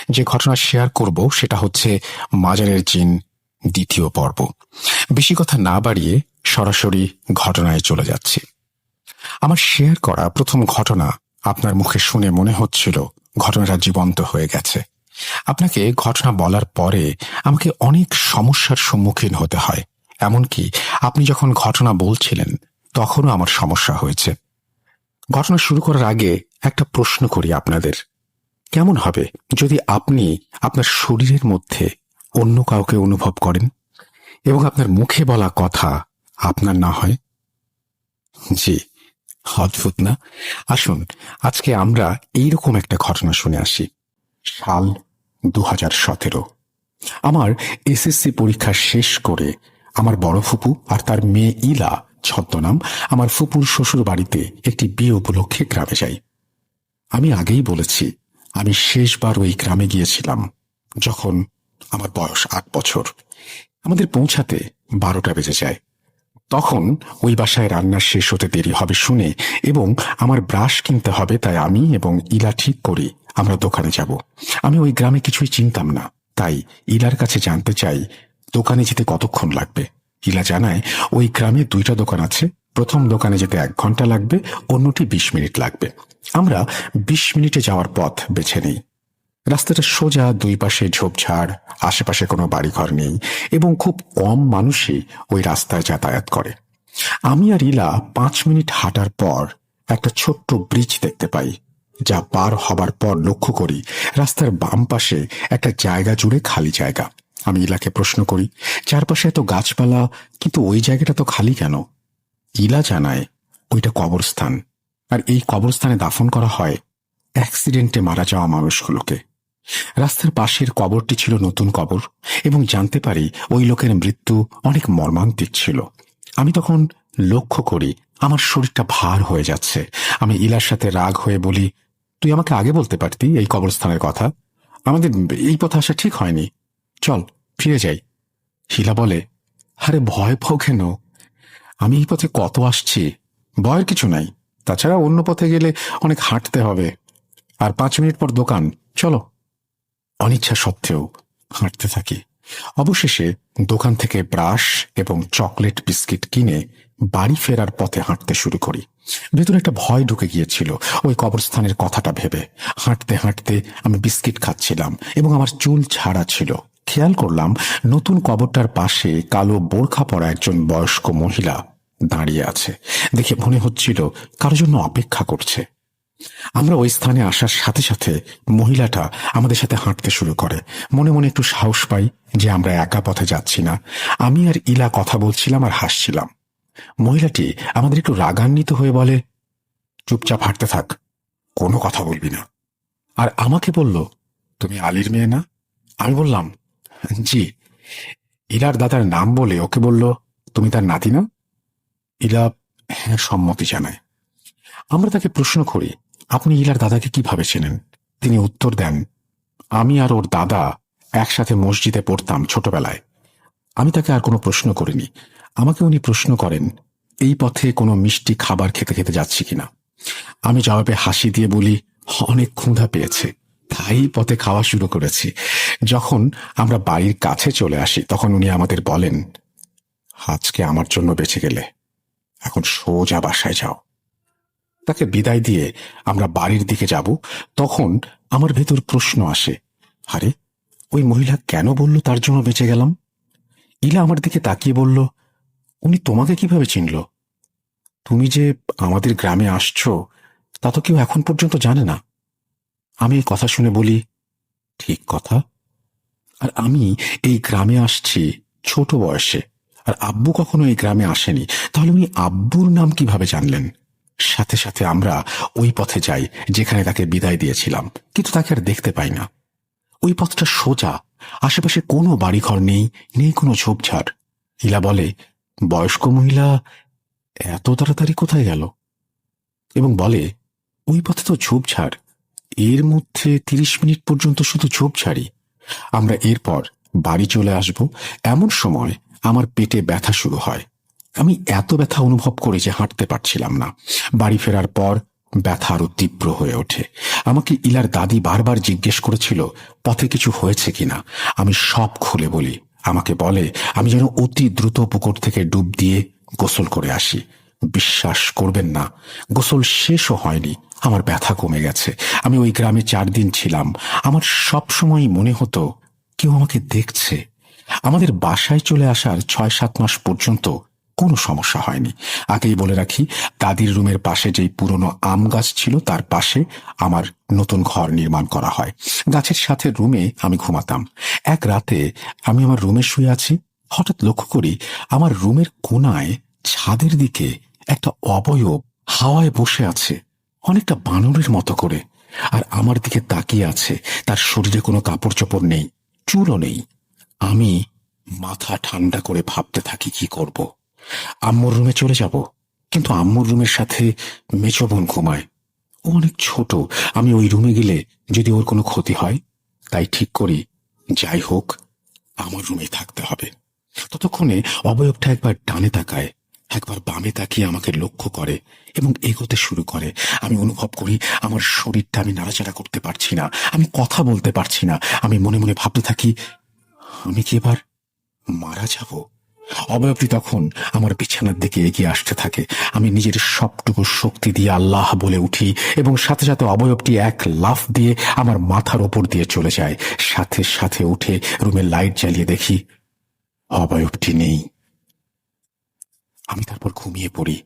যে ঘটনা শেয়ার করব সেটা হচ্ছে মাজারের জিন দ্বিতীয় পর্ব। বেশি কথা না বাড়িয়ে সরাসরি ঘটনায় চলে যাচ্ছি। আমার শেয়ার করা প্রথম ঘটনা আপনার মুখে শুনে মনে হচ্ছিল ঘটনাটা জীবন্ত হয়ে গেছে। আপনাকে ঘটনা বলার পরে আমাকে অনেক সমস্যার সম্মুখীন হতে হয়। এমনকি আপনি যখন ঘটনা বলছিলেন তখনও আমার সমস্যা হয়েছে। ঘটনা শুরু করার আগে একটা প্রশ্ন করি আপনাদের। কেমন হবে যদি আপনি আপনার শরীরের মধ্যে অন্য কাউকে অনুভব করেন এবং আপনার মুখে বলা কথা আপনার না হয়? জি, অদ্ভুত না? আসুন আজকে আমরা এইরকম একটা ঘটনা শুনে আসি। সাল 2017। আমার এসএসসি পরীক্ষা শেষ করে আমার বড় ফুপু আর তার মেয়ে ইলা ছদ্মনাম আমার ফুপুর শ্বশুর বাড়িতে একটি বিয়ে উপলক্ষে গ্রামে যাই। আমি আগেই বলেছি আমি শেষবার ওই গ্রামে গিয়েছিলাম যখন আমার বয়স 8 বছর। আমাদের পৌঁছাতে 12টা বেজে যায়। তখন ওই বাসায় রান্না শেষ হতে দেরি হবে শুনে এবং আমার ব্রাশ কিনতে হবে তাই আমি এবং ইলা ঠিক করি আমরা দোকানে যাব। আমি ওই গ্রামে কিছুই চিনতাম না, তাই ইলার কাছে জানতে চাই দোকানে যেতে কতক্ষণ লাগবে। ইলা জানায় ওই গ্রামে 2টা দোকান আছে, প্রথম দোকানে যেতে 1 ঘন্টা লাগবে, অন্যটি 20 মিনিট লাগবে। আমরা 20 মিনিটে যাওয়ার পথ বেছে নেই। রাস্তাটা সোজা, দুই পাশে ঝোপঝাড়, আশেপাশে কোনো বাড়িঘর নেই এবং খুব কম মানুষই ওই রাস্তায় যাতায়াত করে। আমি আর ইলা 5 মিনিট হাঁটার পর একটা ছোট্ট ব্রিজ দেখতে পাই, যা পার হবার পর লক্ষ্য করি রাস্তার বাম পাশে একটা জায়গা জুড়ে খালি জায়গা। আমি ইলাকে প্রশ্ন করি, চারপাশে এত গাছপালা কিন্তু ওই জায়গাটা তো খালি কেন? ইলা জানায় ওইটা কবরস্থান, আর এই কবরস্থানে দাফন করা হয় অ্যাক্সিডেন্টে মারা যাওয়া মানুষগুলোকে। রাস্তার পাশের কবরটি ছিল নতুন কবর এবং জানতে পারি ওই লোকের মৃত্যু অনেক মর্মান্তিক ছিল। আমি তখন লক্ষ্য করি আমার শরীরটা ভার হয়ে যাচ্ছে। আমি ইলার সাথে রাগ হয়ে বলি, তুই আমাকে আগে বলতে পারতি এই কবরস্থানের কথা, আমাদের এই পথে আসা ঠিক হয়নি, চল ফিরে যাই। হিলা বলে, আরে ভয় পাও কেন? আমি এই পথে কত আসছি, ভয়ের কিছু নাই। তাছাড়া অন্য পথে গেলে অনেক হাঁটতে হবে, আর 5 মিনিট পর দোকান, চলো। অনিচ্ছা সত্ত্বেও হাঁটতে থাকি। অবশেষে দোকান থেকে ব্রাশ এবং চকলেট বিস্কিট কিনে বাড়ি ফেরার পথে হাঁটতে শুরু করি। ভেতরে একটা ভয় ঢুকে গিয়েছিল ওই কবরস্থানের কথাটা ভেবে। হাঁটতে হাঁটতে আমি বিস্কিট খাচ্ছিলাম এবং আমার চুল ছাড়া ছিল। খেয়াল করলাম নতুন কবরটার পাশে কালো বোরখা পরা একজন বয়স্ক মহিলা দাঁড়িয়ে আছে। দেখে মনে হচ্ছিল কারো জন্য অপেক্ষা করছে। আমরা ওই স্থানে আসার সাথে সাথে মহিলাটা আমাদের সাথে হাঁটতে শুরু করে। মনে মনে একটু সাহস পাই যে আমরা একা পথে যাচ্ছি না। আমি আর ইলা কথা বলছিলাম আর হাসছিলাম। মহিলাটি আমাদের একটু রাগান্বিত হয়ে বলে, চুপচাপ হাঁটতে থাক, কোনো কথা বলবি না। আর আমাকে বলল, তুমি আলীর মেয়ে না? আমি বললাম, জি। ইলার দাদার নাম বলে ওকে বলল, তুমি তার নাতি না? ইলা হ্যাঁ সম্মতি জানায়। আমরা তাকে প্রশ্ন করি, আপনি ইলার দাদাকে কিভাবে চেনেন? তিনি উত্তর দেন, আমি আর ওর দাদা একসাথে মসজিদে পড়তাম ছোটবেলায়। আমি তাকে আর কোনো প্রশ্ন করিনি। আমাকে উনি প্রশ্ন করেন এই পথে কোনো মিষ্টি খাবার খেতে খেতে যাচ্ছি কিনা। আমি জবাবে হাসি দিয়ে বলি, অনেক ক্ষুধা পেয়েছে, তাই পথে খাওয়া শুরু করেছি। যখন আমরা বাড়ির কাছে চলে আসি তখন উনি আমাদের বলেন, আজকে আমার জন্য বেঁচে গেলে এখন সোজা বাসায় যাও। তাকে বিদায় দিয়ে আমরা বাড়ির দিকে যাব। তখন আমার ভেতর প্রশ্ন আসে, আরে ওই মহিলা কেন বলল তার জন্য বেঁচে গেলাম? ইলা আমার দিকে তাকিয়ে বলল, উনি তোমাকে কিভাবে চিনল? তুমি যে আমাদের গ্রামে আসছো তা তো কেউ এখন পর্যন্ত জানে না। আমি এই কথা শুনে বলি, ঠিক কথা। আর আমি এই গ্রামে আসছি ছোট বয়সে, আর আব্বু কখনো এই গ্রামে আসেনি, তাহলে উনি আব্বুর নাম কিভাবে জানলেন? সাথে সাথে আমরা ওই পথে যাই যেখানে তাকে বিদায় দিয়েছিলাম, কিন্তু তাকে আর দেখতে পাই না। ওই পথটা সোজা, আশেপাশে কোনো বাড়িঘর নেই, নেই কোনো ঝোপঝাড়। ইলা বলে, বয়স্ক মহিলা এত তাড়াতাড়ি কোথায় গেল? এবং বলে, ওই পথে তো ঝোপঝাড়, এর মধ্যে 30 মিনিট পর্যন্ত শুধু ঝোপঝাড়ই। আমরা এরপর বাড়ি চলে আসব। এমন সময় আমার পেটে ব্যথা শুরু হয়। আমি এত ব্যথা অনুভব করি যে হাঁটতে পারছিলাম না। বাড়ি ফেরার পর ব্যথা আরো তীব্র হয়ে ওঠে। আমাকে ইলার দাদি বারবার জিজ্ঞেস করেছিল পথে কিছু হয়েছে কিনা। আমি সব খুলে বলি। আমাকে বলে আমি যেন অতি দ্রুত পুকুর থেকে ডুব দিয়ে গোসল করে আসি। বিশ্বাস করবেন না, গোসল শেষও হয়নি, আমার ব্যথা কমে গেছে। আমি ওই গ্রামে 4 দিন ছিলাম। আমার সব সময় মনে হতো কেউ আমাকে দেখছে। আমাদের বাসায় চলে আসার 6-7 মাস পর্যন্ত কোনো সমস্যা হয়নি। আগেই বলে রাখি, দাদির রুমের পাশে যেই পুরনো আম গাছ ছিল তার পাশে আমার নতুন ঘর নির্মাণ করা হয়। গাছের সাথে রুমে আমি ঘুমাতাম। এক রাতে আমি আমার রুমে শুয়ে আছি, হঠাৎ লক্ষ্য করি আমার রুমের কোণায় ছাদের দিকে একটা অবয়ব হাওয়ায় বসে আছে, অনেকটা বানরের মতো করে, আর আমার দিকে তাকিয়ে আছে। তার শরীরে কোনো কাপড় চোপড় নেই, চুলও নেই। আমি মাথা ঠান্ডা করে ভাবতে থাকি কি করব। আম্মুর রুমে চলে যাব, কিন্তু আম্মুর রুমের সাথে মেজো বোন ঘুমায়। ও অনেক ছোট, আমি ওই রুমে গেলে যদি ওর কোনো ক্ষতি হয়। তাই ঠিক করি যাই হোক আমার রুমেই থাকতে হবে। ততক্ষণে অবয়বটা একবার ডানে তাকায়, একবার বামে তাকিয়ে আমাকে লক্ষ্য করে এবং এগোতে শুরু করে। আমি অনুভব করি আমার শরীরটা, আমি নাড়াচাড়া করতে পারছি না, আমি কথা বলতে পারছি না। আমি মনে মনে ভাবতে থাকি আমি কি এবার মারা যাব। অবয়বটি তখন আমার বিছানার দিকে এগিয়ে আসতে থাকে। আমি নিজের সবটুকু শক্তি দিয়ে আল্লাহ বলে উঠি এবং সাথে সাথে অবয়বটি এক লাফ দিয়ে আমার মাথার ওপর দিয়ে চলে যায়। সাথে সাথে উঠে রুমের লাইট জ্বালিয়ে দেখি অবয়বটি নেই। আমি তারপর ঘুমিয়ে পড়ি।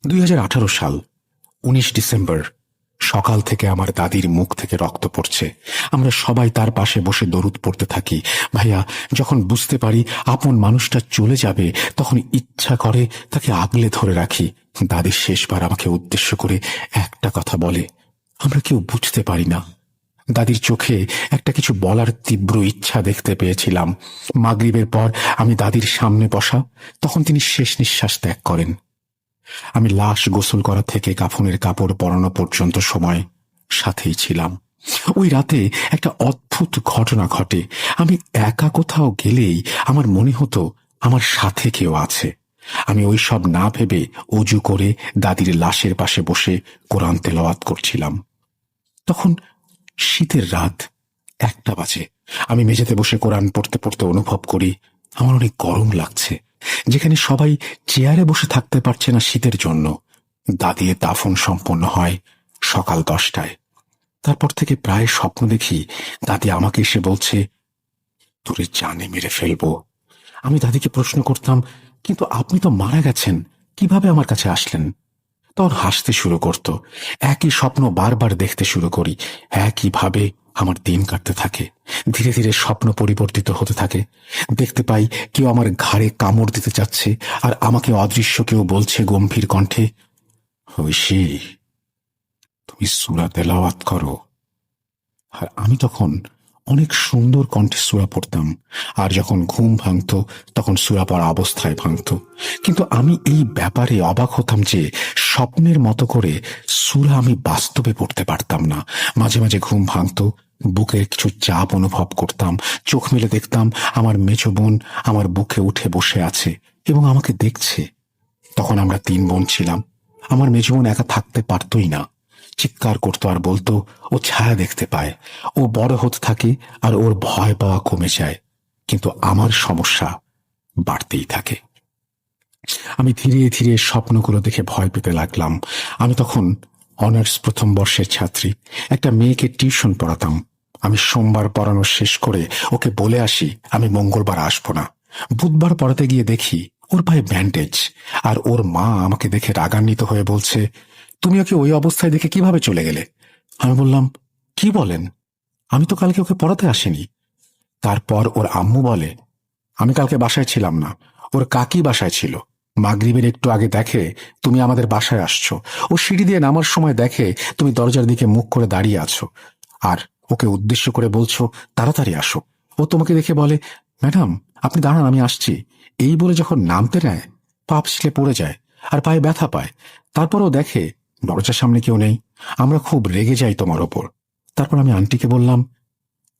2018 সাল 19 ডিসেম্বর সকাল থেকে আমার দাদির মুখ থেকে রক্ত পড়ছে। আমরা সবাই তার পাশে বসে দরুদ পড়তে থাকি। ভাইয়া, যখন বুঝতে পারি আপন মানুষটা চলে যাবে তখন ইচ্ছা করে তাকে আগলে ধরে রাখি। দাদি শেষবার আমাকে উদ্দেশ্য করে একটা কথা বলে, আমরা কেউ বুঝতে পারি না। দাদির চোখে একটা কিছু বলার তীব্র ইচ্ছা দেখতে পেয়েছিলাম। মাগরিবের পর আমি দাদির সামনে বসা, তখন তিনি শেষ নিঃশ্বাস ত্যাগ করেন। আমি লাশ গোসল করা থেকে কাফনের কাপড় পরানো পর্যন্ত সময় সাথেই ছিলাম। ওই রাতে একটা অদ্ভুত ঘটনা ঘটে। আমি একা কোথাও গেলেই আমার মনে হতো আমার সাথে কেউ আছে। আমি ওই সব না ভেবে অজু করে দাদির লাশের পাশে বসে কোরআন তেলাওয়াত করছিলাম। তখন শীতের রাত 1টা বাজে। আমি মেঝেতে বসে কোরআন পড়তে পড়তে অনুভব করি আমার অনেক গরম লাগছে। যেখানে সবাই চেয়ারে বসে থাকতে পারছে না শীতের জন্য। দাদির দাফন সম্পন্ন হয় সকাল 10টায়। তারপর থেকে প্রায় স্বপ্ন দেখি দাদি আমাকে এসে বলছে, তোরে জানে মেরে ফেলবো। আমি দাদিকে প্রশ্ন করতাম, কিন্তু আপনি তো মারা গেছেন, কিভাবে আমার কাছে আসলেন? তখন হাসতে শুরু করত। একই স্বপ্ন বারবার দেখতে শুরু করি। একইভাবে আমার দিন কাটতে থাকে। ধীরে ধীরে স্বপ্ন পরিবর্তিত হতে থাকে। দেখতে পাই কেউ আমার ঘাড়ে কামড় দিতে যাচ্ছে, আর আমাকে অদৃশ্য কেউ বলছে গম্ভীর কণ্ঠে, ঐশী, তুমি সূরা তেলাওয়াত করো। আর আমি তখন অনেক সুন্দর কণ্ঠে সূরা পড়তাম। আর যখন ঘুম ভাঙত তখন সূরা পড়া অবস্থায় ভাঙত। কিন্তু আমি এই ব্যাপারে অবাক হতাম যে স্বপ্নের মতো করে সূরা আমি বাস্তবে পড়তে পারতাম না। মাঝে মাঝে ঘুম ভাঙত, বুকের কিছু চাপ অনুভব করতাম। চোখ মেলে দেখতাম আমার মেজো বোন আমার বুকে উঠে বসে আছে এবং আমাকে দেখছে। তখন আমরা 3 বোন ছিলাম। আমার মেজো বোন একা থাকতে পারতই না। চিৎকার করতো আর বলতো ও ছায়া দেখতে পায়। ও বড় হতে থাকে আর ওর ভয় পাওয়া কমে যায়, কিন্তু আমার সমস্যা বাড়তেই থাকে। আমি ধীরে ধীরে স্বপ্নগুলো দেখে ভয় পেতে লাগলাম। আমি তখন অনার্স প্রথম বর্ষের ছাত্রী। একটা মেয়েকে টিউশন পড়াতাম। আমি সোমবার পড়ানো শেষ করে ওকে বলে আসি আমি মঙ্গলবার আসবো না। বুধবার পড়াতে গিয়ে দেখি ওর পায়ে ব্যান্ডেজ, আর ওর মা আমাকে দেখে রাগান্বিত হয়ে বলছে, তুমি ওকে ওই অবস্থায় দেখে কিভাবে চলে গেলে? আমি বললাম, কি বলেন, আমি তো কালকে ওকে পড়াতে আসিনি। তারপর ওর আম্মু বলে, আমি কালকে বাসায় ছিলাম না, ওর কাকি বাসায় ছিল। মাগরিবের একটু আগে দেখে তুমি আমাদের বাসায় আসছো। ও সিঁড়ি দিয়ে নামার সময় দেখে তুমি দরজার দিকে মুখ করে দাঁড়িয়ে আছো, আর ওকে উদ্দেশ্য করে বলছো তাড়াতাড়ি আসো। ও তোমাকে দেখে বলে, ম্যাডাম আপনি দাঁড়ান, আমি আসছি। এই বলে যখন নামতে নেয় পা পিছলে পড়ে যায় আর পায়ে ব্যথা পায়। তারপর ও দেখে দরজার সামনে কেউ নেই। আমরা খুব রেগে যাই তোমার ওপর। তারপর আমি আন্টিকে বললাম,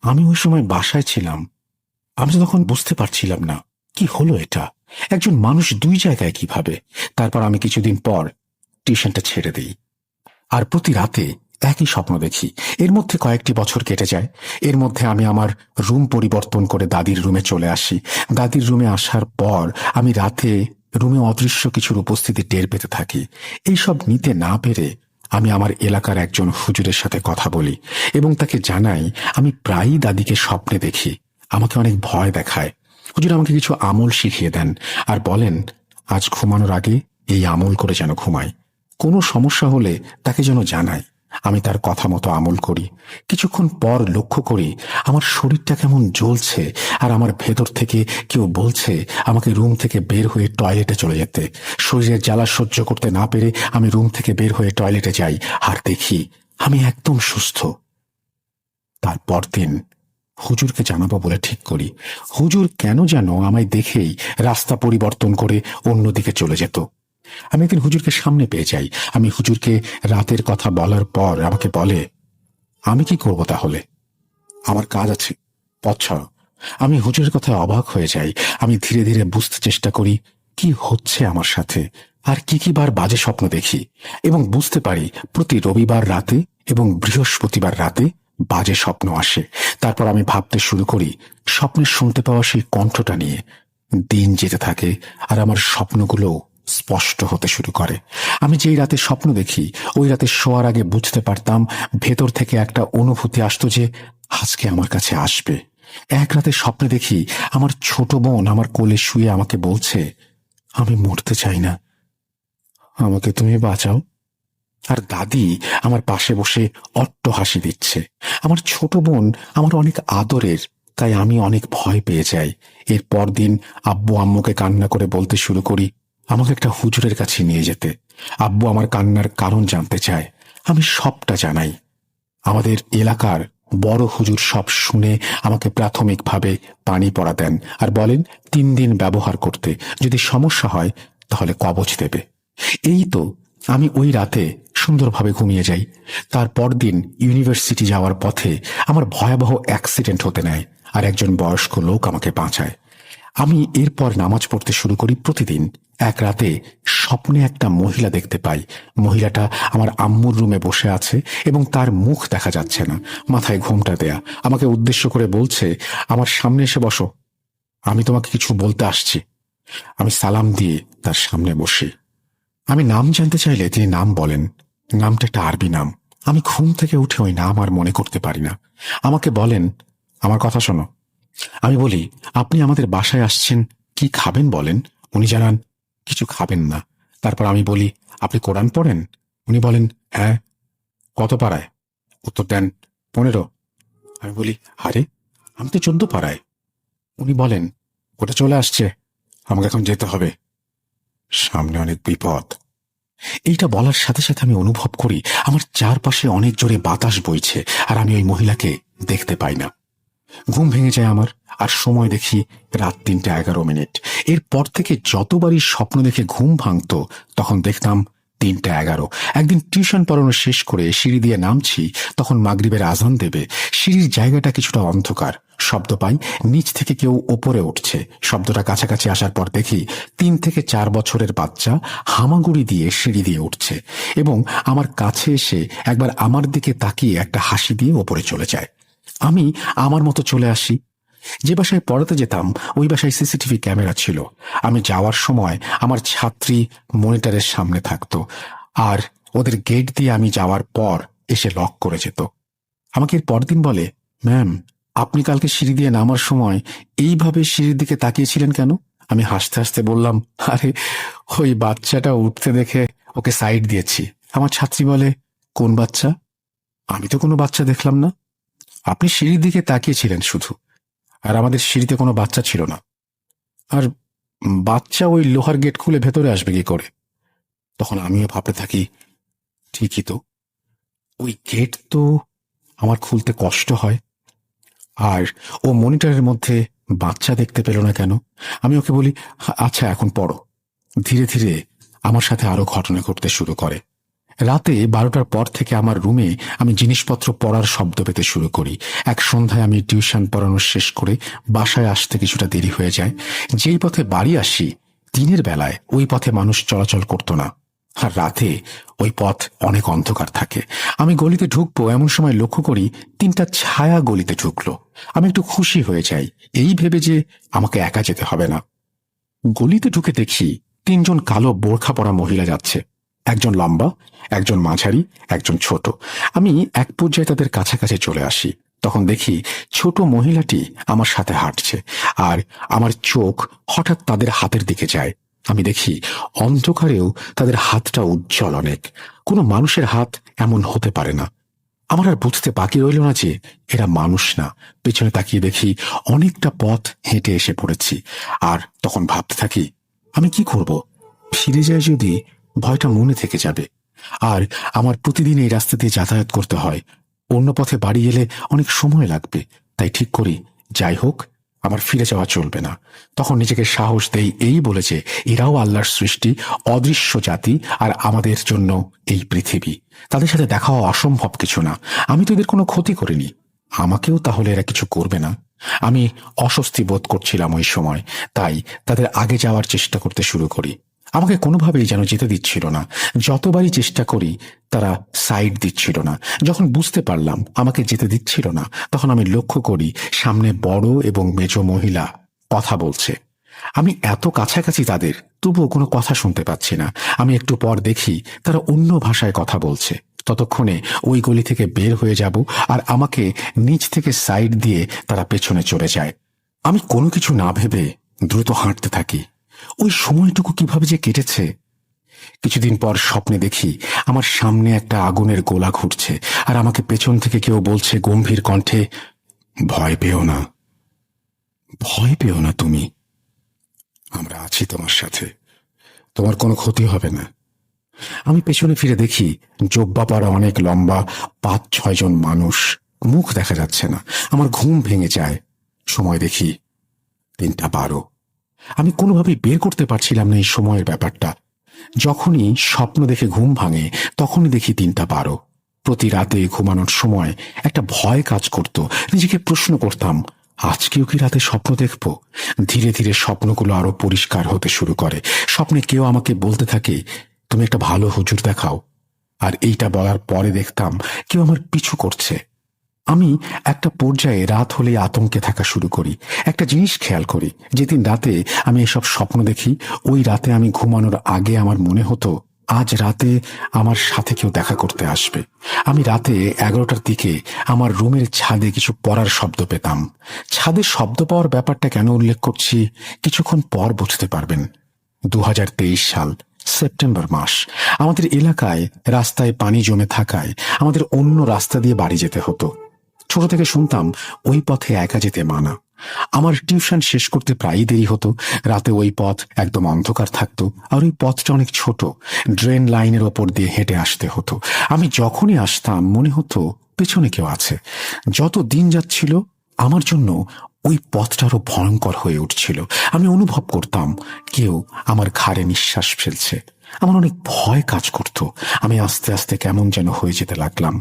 আমি ওই সময় বাসায় ছিলাম, আমি তো তখন বুঝতে পারছিলাম না কি হলো এটা। একজন মানুষ 2 জায়গায় কিভাবে? তারপর আমি কিছুদিন পর টিউশনটা ছেড়ে দিই। আর প্রতি রাতে একই স্বপ্ন দেখি। এর মধ্যে কয়েকটি বছর কেটে যায়। এর মধ্যে আমি আমার রুম পরিবর্তন করে দাদির রুমে চলে আসি। দাদির রুমে আসার পর আমি রাতে রুমে অদৃশ্য কিছুর উপস্থিতি টের পেতে থাকি। এইসব নিতে না পেরে আমি আমার এলাকার একজন হুজুরের সাথে কথা বলি এবং তাকে জানাই আমি প্রায়ই দাদিকে স্বপ্নে দেখি। আমাকে অনেক ভয় দেখায়। হুজুর আমাকে কিছু আমল শিখিয়ে দেন আর বলেন আজ ঘুমানোর আগে এই আমল করে যেন ঘুমাই। কোনো সমস্যা হলে তাকে যেন জানাই। আমি তার কথা মতো আমল করি। কিছুক্ষণ পর লক্ষ্য করি আমার শরীরটা কেমন জ্বলছে আর আমার ভেতর থেকে কেউ বলছে আমাকে রুম থেকে বের হয়ে টয়লেটে চলে যেতে। শরীরের জ্বালা সহ্য করতে না পেরে আমি রুম থেকে বের হয়ে টয়লেটে যাই আর দেখি আমি একদম সুস্থ। তারপর দিন হুজুরকে জানাবো বলে ঠিক করি। হুজুর কেন যেন আমায় দেখেই রাস্তা পরিবর্তন করে অন্যদিকে চলে যেত। আমি একদিন হুজুরকে সামনে পেয়ে যাই। আমি হুজুরকে রাতের কথা বলার পর আমাকে বলে আমি কি করব তাহলে? আমার কাজ আছে, পথ ছাড়ো। আমি হুজুরের কথায় অবাক হয়ে যাই। আমি ধীরে ধীরে বুঝতে চেষ্টা করি কি হচ্ছে আমার সাথে আর কি কি বার বাজে স্বপ্ন দেখি এবং বুঝতে পারি প্রতি রবিবার রাতে এবং বৃহস্পতিবার রাতে বাজে স্বপ্ন আসে। তারপর আমি ভাবতে শুরু করি স্বপ্নে শুনতে পাওয়া সেই কণ্ঠটা নিয়ে। দিন যেতে থাকে আর আমার স্বপ্নগুলো স্পষ্ট হতে শুরু করে। আমি যেই রাতে স্বপ্ন দেখি ওই রাতে শোয়ার আগে বুঝতে পারতাম ভেতর থেকে একটা অনুভূতি আসতো যে আজকে আমার কাছে আসবে। এক রাতে স্বপ্নে দেখি আমার ছোট বোন আমার কোলে শুয়ে আমাকে বলছে আমি মরতে চাই না, আমাকে তুমি বাঁচাও। আর দাদি আমার পাশে বসে অট্ট হাসি দিচ্ছে। আমার ছোট বোন আমার অনেক আদরের, তাই আমি অনেক ভয় পেয়ে যাই। এর পরদিন আব্বু আম্মুকে কান্না করে বলতে শুরু করি আমাকে একটা হুজুরের কাছে নিয়ে যেতে। আব্বু আমার কান্নার কারণ জানতে চায়। আমি সবটা জানাই। আমাদের এলাকার বড় হুজুর সব শুনে আমাকে প্রাথমিকভাবে পানি পড়া দেন আর বলেন 3 দিন ব্যবহার করতে, যদি সমস্যা হয় তাহলে কবচ দেবে। এই তো আমি ওই রাতে সুন্দরভাবে ঘুমিয়ে যাই। তারপর দিন ইউনিভার্সিটি যাওয়ার পথে আমার ভয়াবহ অ্যাক্সিডেন্ট হতে নেয় আর একজন বয়স্ক লোক আমাকে বাঁচায়। আমি এরপর নামাজ পড়তে শুরু করি প্রতিদিন। এক রাতে স্বপ্নে একটা মহিলা দেখতে পাই। মহিলাটা আমার আম্মুর রুমে বসে আছে এবং তার মুখ দেখা যাচ্ছে না, মাথায় ঘোমটা দেয়া। আমাকে উদ্দেশ্য করে বলছে আমার সামনে এসে বসো, আমি তোমাকে কিছু বলতে আসছি। আমি সালাম দিয়ে তার সামনে বসি। আমি নাম জানতে চাইলে তিনি নাম বলেন। নামটা একটা আরবি নাম। আমি ঘুম থেকে উঠে ওই নাম আর মনে করতে পারি না। আমাকে বলেন আমার কথা শোনো। আমি বলি আপনি আমাদের বাসায় আসছেন, কি খাবেন বলেন। উনি জানান কিছু খাবেন না। তারপর আমি বলি আপনি কোরআন পড়েন? উনি বলেন হ্যাঁ। কত পাড়ায়? উত্তর দেন 15। আমি বলি আরে আমি তো 14 পাড়ায়। উনি বলেন ওটা চলে আসছে, আমাকে এখন যেতে হবে, সামনে অনেক বিপদ। এইটা বলার সাথে সাথে আমি অনুভব করি আমার চারপাশে অনেক জোরে বাতাস বইছে আর আমি ওই মহিলাকে দেখতে পাই না। ঘুম ভেঙে যায় আমার আর সময় দেখি রাত 3:11। এরপর থেকে যতবারই স্বপ্ন দেখে ঘুম ভাঙতো তখন দেখতাম 3:11। একদিন টিউশন পড়ানো শেষ করে সিঁড়ি দিয়ে নামছি, তখন মাগরিবের আজান দেবে। সিঁড়ির জায়গাটা কিছুটা অন্ধকার। শব্দ পাই নিচ থেকে কেউ ওপরে উঠছে। শব্দটা কাছাকাছি আসার পর দেখি 3 থেকে 4 বছরের বাচ্চা হামাগুড়ি দিয়ে সিঁড়ি দিয়ে উঠছে এবং আমার কাছে এসে একবার আমার দিকে তাকিয়ে একটা হাসি দিয়ে ওপরে চলে যায়। আমি আমার মতো চলে আসি। যে বাসায় পড়াতে যেতাম ওই বাসায় সিসিটিভি ক্যামেরা ছিল। আমি যাওয়ার সময় আমার ছাত্রী মনিটরের সামনে থাকতো আর ওদের গেট দিয়ে আমি যাওয়ার পর এসে লক করে যেত। আমাকে এর পরদিন বলে ম্যাম আপনি কালকে সিঁড়ি দিয়ে নামার সময় এইভাবে সিঁড়ির দিকে তাকিয়েছিলেন কেন? আমি হাসতে হাসতে বললাম আরে ওই বাচ্চাটা উঠতে দেখে ওকে সাইড দিয়েছি। আমার ছাত্রী বলে কোন বাচ্চা? আমি তো কোনো বাচ্চা দেখলাম না। আপনি সিঁড়ির দিকে তাকিয়েছিলেন শুধু, আর আমাদের সিঁড়িতে কোনো বাচ্চা ছিল না। আর বাচ্চা ওই লোহার গেট খুলে ভেতরে আসবে কি করে? তখন আমিও ভাবতে থাকি ঠিকই তো, ওই গেট তো আমার খুলতে কষ্ট হয়। আর ও মনিটরের মধ্যে বাচ্চা দেখতে পেল না কেন? আমি ওকে বলি আচ্ছা এখন পড়ো। ধীরে ধীরে আমার সাথে আরো ঘটনা ঘটতে শুরু করে। রাতে 12টার পর থেকে আমার রুমে আমি জিনিসপত্র পড়ার শব্দ পেতে শুরু করি। এক সন্ধ্যায় আমি টিউশন পড়ানো শেষ করে বাসায় আসতে কিছুটা দেরি হয়ে যায়। যেই পথে বাড়ি আসি দিনের বেলায় ওই পথে মানুষ চলাচল করতো না। আর রাতে ওই পথ অনেক অন্ধকার থাকে। আমি গলিতে ঢুকবো এমন সময় লক্ষ্য করি 3টা ছায়া গলিতে ঢুকলো। আমি একটু খুশি হয়ে যাই, এই ভেবে যে আমাকে একা যেতে হবে না। গলিতে ঢুকে দেখি 3জন কালো বোরখা পরা মহিলা যাচ্ছে। একজন লম্বা, একজন মাঝারি, একজন ছোট। আমি এক পর্যায়ে তাদের কাছাকাছি চলে আসি। তখন দেখি ছোট মহিলাটি আমার সাথে হাঁটছে, আর আমার চোখ হঠাৎ তাদের হাতের দিকে যায়। আমি দেখি অন্ধকারেও তাদের হাতটা উজ্জ্বল অনেক। কোনো মানুষের হাত এমন হতে পারে না। আমার আর বুঝতে বাকি রইল না যে এরা মানুষ না। পেছনে তাকিয়ে দেখি অনেকটা পথ হেঁটে এসে পড়েছি। আর তখন ভাবতে থাকি, আমি কি করব? ফিরে যাই যদি, ভয়টা মনে থেকে যাবে। আর আমার প্রতিদিন এই রাস্তা দিয়ে যাতায়াত করতে হয়। অন্য পথে বাড়ি এলে অনেক সময় লাগবে। তাই ঠিক করি, যাই হোক, আমার ফিরে যাওয়া চলবে না। তখন নিজেকে সাহস দেই এই বলে যে এরাও আল্লাহর সৃষ্টি, অদৃশ্য জাতি, আর আমাদের জন্য এই পৃথিবী। তাদের সাথে দেখা হওয়া অসম্ভব কিছু না। আমি তো এদের কোনো ক্ষতি করিনি, আমাকেও তাহলে এরা কিছু করবে না। আমি অস্বস্তি বোধ করছিলাম ওই সময়, তাই তাদের আগে যাওয়ার চেষ্টা করতে শুরু করি। আমাকে কোনোভাবেই যেন যেতে দিচ্ছিল না। যতবারই চেষ্টা করি তারা সাইড দিচ্ছিল না। যখন বুঝতে পারলাম আমাকে যেতে দিচ্ছিল না, তখন আমি লক্ষ্য করি সামনে বড় এবং মেজ মহিলা কথা বলছে। আমি এত কাছাকাছি তাদের, তবুও কোনো কথা শুনতে পাচ্ছি না। আমি একটু পর দেখি তারা অন্য ভাষায় কথা বলছে। ততক্ষণে ওই গলি থেকে বের হয়ে যাব, আর আমাকে নিচ থেকে সাইড দিয়ে তারা পেছনে চলে যায়। আমি কোনো কিছু না ভেবে দ্রুত হাঁটতে থাকি। ওই সময়টুকু কিভাবে যে কেটেছে। কিছুদিন পর স্বপ্নে দেখি আমার সামনে একটা আগুনের গোলা ঘুরছে, আর আমাকে পেছন থেকে কেউ বলছে গম্ভীর কণ্ঠে, ভয় পেও না, ভয় পেও না তুমি, আমরা আছি তোমার সাথে, তোমার কোনো ক্ষতি হবে না। আমি পেছনে ফিরে দেখি জোব্বা পরা অনেক লম্বা 5-6 জন মানুষ। মুখ দেখা যাচ্ছে না। আমার ঘুম ভেঙে যায়। সময় দেখি 3:12। আমি কোনোভাবেই বের করতে পারছিলাম না এই সময়ের ব্যাপারটা। যখনই স্বপ্ন দেখে ঘুম ভাঙে তখনই দেখি 3:12। প্রতি রাতে ঘুমানোর সময় একটা ভয় কাজ করত। নিজেকে প্রশ্ন করতাম, আজকেও কি রাতে স্বপ্ন দেখব? ধীরে ধীরে স্বপ্নগুলো আরো পরিষ্কার হতে শুরু করে। স্বপ্নে কেউ আমাকে বলতে থাকে, তুমি একটা ভালো হুজুর দেখাও। আর এইটা বলার পরে দেখতাম কেউ আমার পিছু করছে। আমি একটা পর্যায়ে রাত হলেই আতঙ্কে থাকা শুরু করি। একটা জিনিস খেয়াল করি, যেদিন রাতে আমি এসব স্বপ্ন দেখি, ওই রাতে আমি ঘুমানোর আগে আমার মনে হতো আজ রাতে আমার সাথে কেউ দেখা করতে আসবে। আমি রাতে 11টার দিকে আমার রুমের ছাদে কিছু পড়ার শব্দ পেতাম। ছাদে শব্দ পাওয়ার ব্যাপারটা কেন উল্লেখ করছি কিছুক্ষণ পর বুঝতে পারবেন। 2023 সাল, সেপ্টেম্বর মাস। আমাদের এলাকায় রাস্তায় পানি জমে থাকায় আমাদের অন্য রাস্তা দিয়ে বাড়ি যেতে হতো। ছোট থেকে শুনতাম ওই পথে একা যেতে মানা। আমার টিউশন শেষ করতে প্রায়ই দেরি হতো। রাতে ওই পথ একদম অন্ধকার থাকতো, আর ওই পথটা অনেক ছোট। ড্রেন লাইনের ওপর দিয়ে হেঁটে আসতে হতো। আমি যখনই আসতাম মনে হতো পেছনে কেউ আছে। যত দিন যাচ্ছিল আমার জন্য ওই পথটা আরো ভয়ঙ্কর হয়ে উঠছিল। আমি অনুভব করতাম কেউ আমার ঘাড়ে নিঃশ্বাস ফেলছে। আমার অনেক ভয় কাজ করত। আমি আস্তে আস্তে কেমন যেন হয়ে যেতে লাগলাম।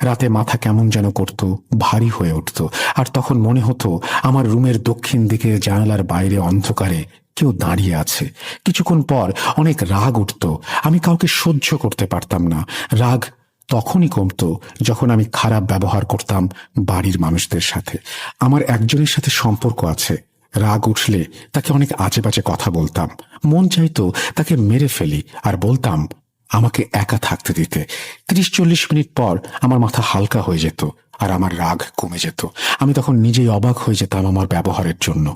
রাতে মাথা কেমন যেন করত, ভারী হয়ে উঠত। আর তখন মনে হতো আমার রুমের দক্ষিণ দিকে জানালার বাইরে অন্ধকারে কেউ দাঁড়িয়ে আছে। কিছুক্ষণ পর অনেক রাগ উঠত। আমি কাউকে সহ্য করতে পারতাম না। রাগ তখনই কমতো যখন আমি খারাপ ব্যবহার করতাম বাড়ির মানুষদের সাথে। আমার একজনের সাথে সম্পর্ক আছে। রাগ উঠলে তাকে অনেক আজে বাজে কথা বলতাম। মন চাইতো তাকে মেরে ফেলি, আর বলতাম আমাকে একা থাকতে দিতে। 30-40 মিনিট পর আমার মাথা হালকা হয়ে যেত, আর আমার রাগ কমে যেত। আমি তখন নিজেই অবাক হয়ে যেতাম আমার ব্যবহারের জন্য।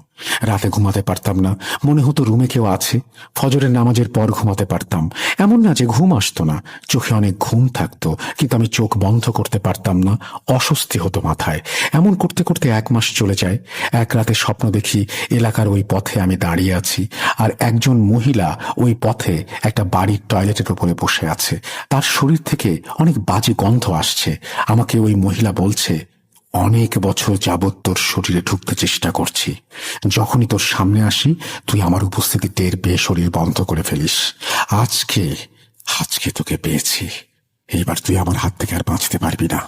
রাতে ঘুমাতে পারতাম না, মনে হতো রুমে কেউ আছে। ফজরের নামাজের পর ঘুমাতে পারতাম। এমন না যে ঘুম আসতো না, চোখে অনেক ঘুম থাকতো, কিন্তু আমি চোখ বন্ধ করতে পারতাম না। অস্বস্তি হতো মাথায়। এমন করতে করতে 1 মাস চলে যায়। এক রাতে স্বপ্ন দেখি এলাকার ওই পথে আমি দাঁড়িয়ে আছি, আর একজন মহিলা ওই পথে একটা বাড়ির টয়লেটের উপরে বসে আছে। তার শরীর থেকে অনেক বাজে গন্ধ আসছে। আমাকে ওই মহিলা বলছে, অনেক বছর যাবৎ তোর শরীরে ঢুকতে চেষ্টা করছি। যখনই তোর সামনে আসি তুই আমার উপস্থিতি টের পেয়ে শরীর বন্ধ করে ফেলিস। আজকে আজকে তোকে পেয়েছি। এইবার তুই আমার হাত থেকে আর বাঁচতে পারবি না।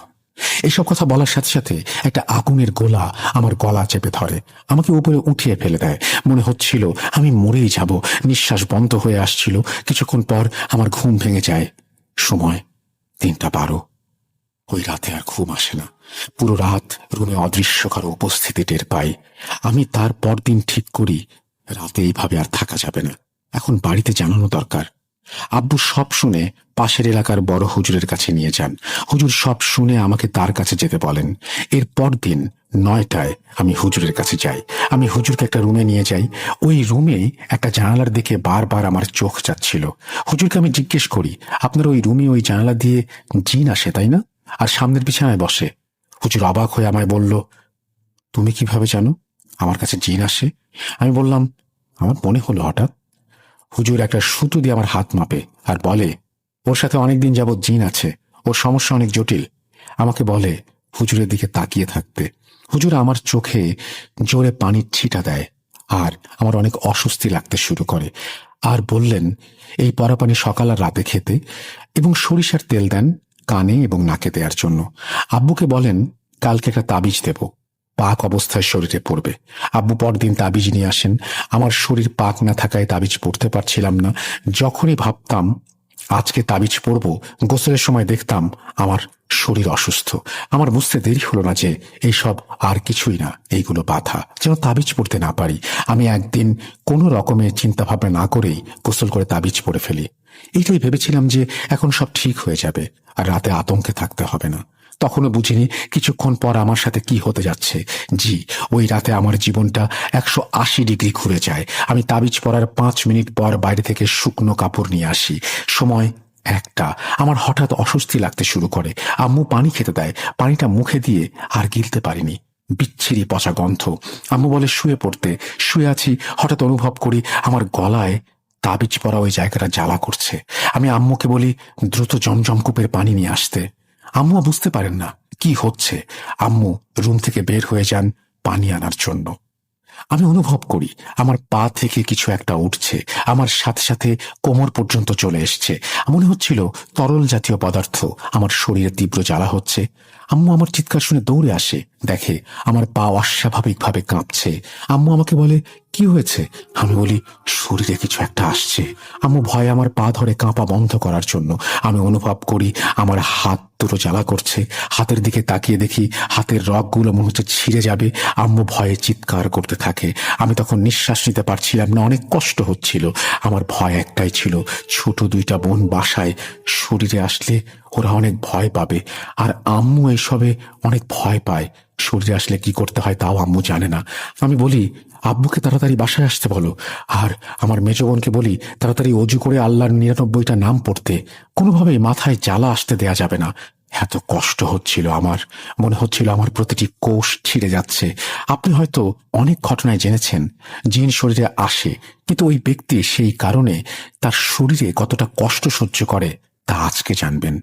এইসব কথা বলার সাথে সাথে একটা আগুনের গোলা আমার গলা চেপে ধরে, আমাকে উপরে উঠিয়ে ফেলে দেয়। মনে হচ্ছিল আমি মরেই যাব। নিঃশ্বাস বন্ধ হয়ে আসছিল। কিছুক্ষণ পর আমার ঘুম ভেঙে যায়। সময় 3:12। ওই রাতে আর ঘুম আসে না। পুরো রাত রুমে অদৃশ্য কারো উপস্থিতি টের পাই। আমি তার পরদিন ঠিক করি রাতে এইভাবে আর থাকা যাবে না, এখন বাড়িতে জানানো দরকার। আব্বু সব শুনে পাশের এলাকার বড় হুজুরের কাছে নিয়ে যান। হুজুর সব শুনে আমাকে তার কাছে যেতে বলেন। এর পরদিন 9টায় আমি হুজুরের কাছে যাই। আমি হুজুরকে একটা রুমে নিয়ে যাই। ওই রুমে একটা জানালার দিকে বারবার আমার চোখ যাচ্ছিল। হুজুরকে আমি জিজ্ঞেস করি, আপনার ওই রুমে ওই জানালা দিয়ে জিন আসে তাই না, আর সামনের বিছানায় বসে? হুজুর অবাক হয়ে আমায় বলল, তুমি কিভাবে জানো আমার কাছে জিন আসে? আমি বললাম, আমার মনে হলো হঠাৎ। হুজুর একটা সুতো দিয়ে আমার হাত মাপে আর বলে, ওর সাথে অনেকদিন যাবৎ জিন আছে, ওর সমস্যা অনেক জটিল। আমাকে বলে হুজুরের দিকে তাকিয়ে থাকতে। হুজুর আমার চোখে জোরে পানির ছিটা দেয় আর আমার অনেক অস্বস্তি লাগতে শুরু করে, আর বললেন এই পরা পানি সকাল আর রাতে খেতে, এবং সরিষার তেল দেন কানে এবং নাকে দেওয়ার জন্য। আব্বুকে বলেন কালকে একটা তাবিজ দেব, পাক অবস্থায় শরীরে পড়বে। আব্বু পরদিন তাবিজ নিয়ে আসেন। আমার শরীর পাক না থাকায় তাবিজ পড়তে পারছিলাম না। যখনই ভাবতাম আজকে তাবিজ পড়ব, গোসলের সময় দেখতাম আমার শরীর অসুস্থ। আমার বুঝতে দেরি হলো না যে এইসব আর কিছুই না, এইগুলো বাধা, যেন তাবিজ পড়তে না পারি। আমি একদিন কোনো রকমের চিন্তা ভাবনা না করেই গোসল করে তাবিজ পড়ে ফেলি। এইটাই ভেবেছিলাম যে এখন সব ঠিক হয়ে যাবে আর রাতে আতঙ্কে থাকতে হবে না। তখনও বুঝিনি কিছুক্ষণ পর আমার সাথে কি হতে যাচ্ছে। জি, ওই রাতে আমার জীবনটা 180 ডিগ্রি ঘুরে যায়। আমি তাবিজ পড়ার 5 মিনিট পর বাইরে থেকে শুকনো কাপড় নিয়ে আসি। সময় 1টা। আমার হঠাৎ অস্বস্তি লাগতে শুরু করে। আম্মু পানি খেতে দেয়। পানিটা মুখে দিয়ে আর গিলতে পারিনি, বিচ্ছিরি পচা গন্ধ। আম্মু বলে শুয়ে পড়তে। শুয়ে আছি, হঠাৎ অনুভব করি আমার গলায় তাবিজ পরা ওই জায়গাটা জ্বালা করছে। আমি আম্মুকে বলি দ্রুত জমজম কূপের পানি নিয়ে আসতে। আম্মু বুঝতে পারেন না কি হচ্ছে। আম্মু রুম থেকে বের হয়ে যান পানি আনার জন্য। আমি অনুভব করি আমার পা থেকে কিছু একটা উঠছে, আমার সাথে সাথে কোমর পর্যন্ত চলে এসছে। মনে হচ্ছিল তরল জাতীয় পদার্থ আমার শরীরে তীব্র জ্বালা হচ্ছে। আম্মু আমার চিৎকার শুনে দৌড়ে আসে, দেখে আমার পা অস্বাভাবিকভাবে কাঁপছে। আম্মু আমাকে বলে কি হয়েছে? আমি বলি শরীরে কিছু একটা আসছে। আম্মু ভয়ে আমার পা ধরে কাঁপা বন্ধ করার জন্য। আমি অনুভব করি আমার হাত দুটো জ্বালা করছে। হাতের দিকে তাকিয়ে দেখি হাতের রগগুলো মনে হচ্ছে ছিঁড়ে যাবে। আম্মু ভয়ে চিৎকার করতে থাকে। আমি তখন নিঃশ্বাস নিতে পারছিলাম না, অনেক কষ্ট হচ্ছিল। আমার ভয় একটাই ছিল, ছোট 2টা বোন বাসায়, শরীরে আসলে ওরা অনেক ভয় পাবে, আর আম্মু এসবে অনেক ভয় পায়। শরীরে আসলে কি করতে হয় তাও আম্মু জানে না। আমি বলি আব্বুকে তাড়াতাড়ি বাসায় আসতে বলো, আর আমার মেজ বোনকে বলি তাড়াতাড়ি অজু করে আল্লাহর 99টা নাম পড়তে। কোনোভাবেই মাথায় জ্বালা আসতে দেয়া যাবে না। এত কষ্ট হচ্ছিল আমার, মনে হচ্ছিল আমার প্রতিটি কোষ ছিঁড়ে যাচ্ছে। আপনি হয়তো অনেক ঘটনায় জেনেছেন জিন শরীরে আসে, কিন্তু ওই ব্যক্তি সেই কারণে তার শরীরে কতটা কষ্ট সহ্য করে তা আজকে জানবেন।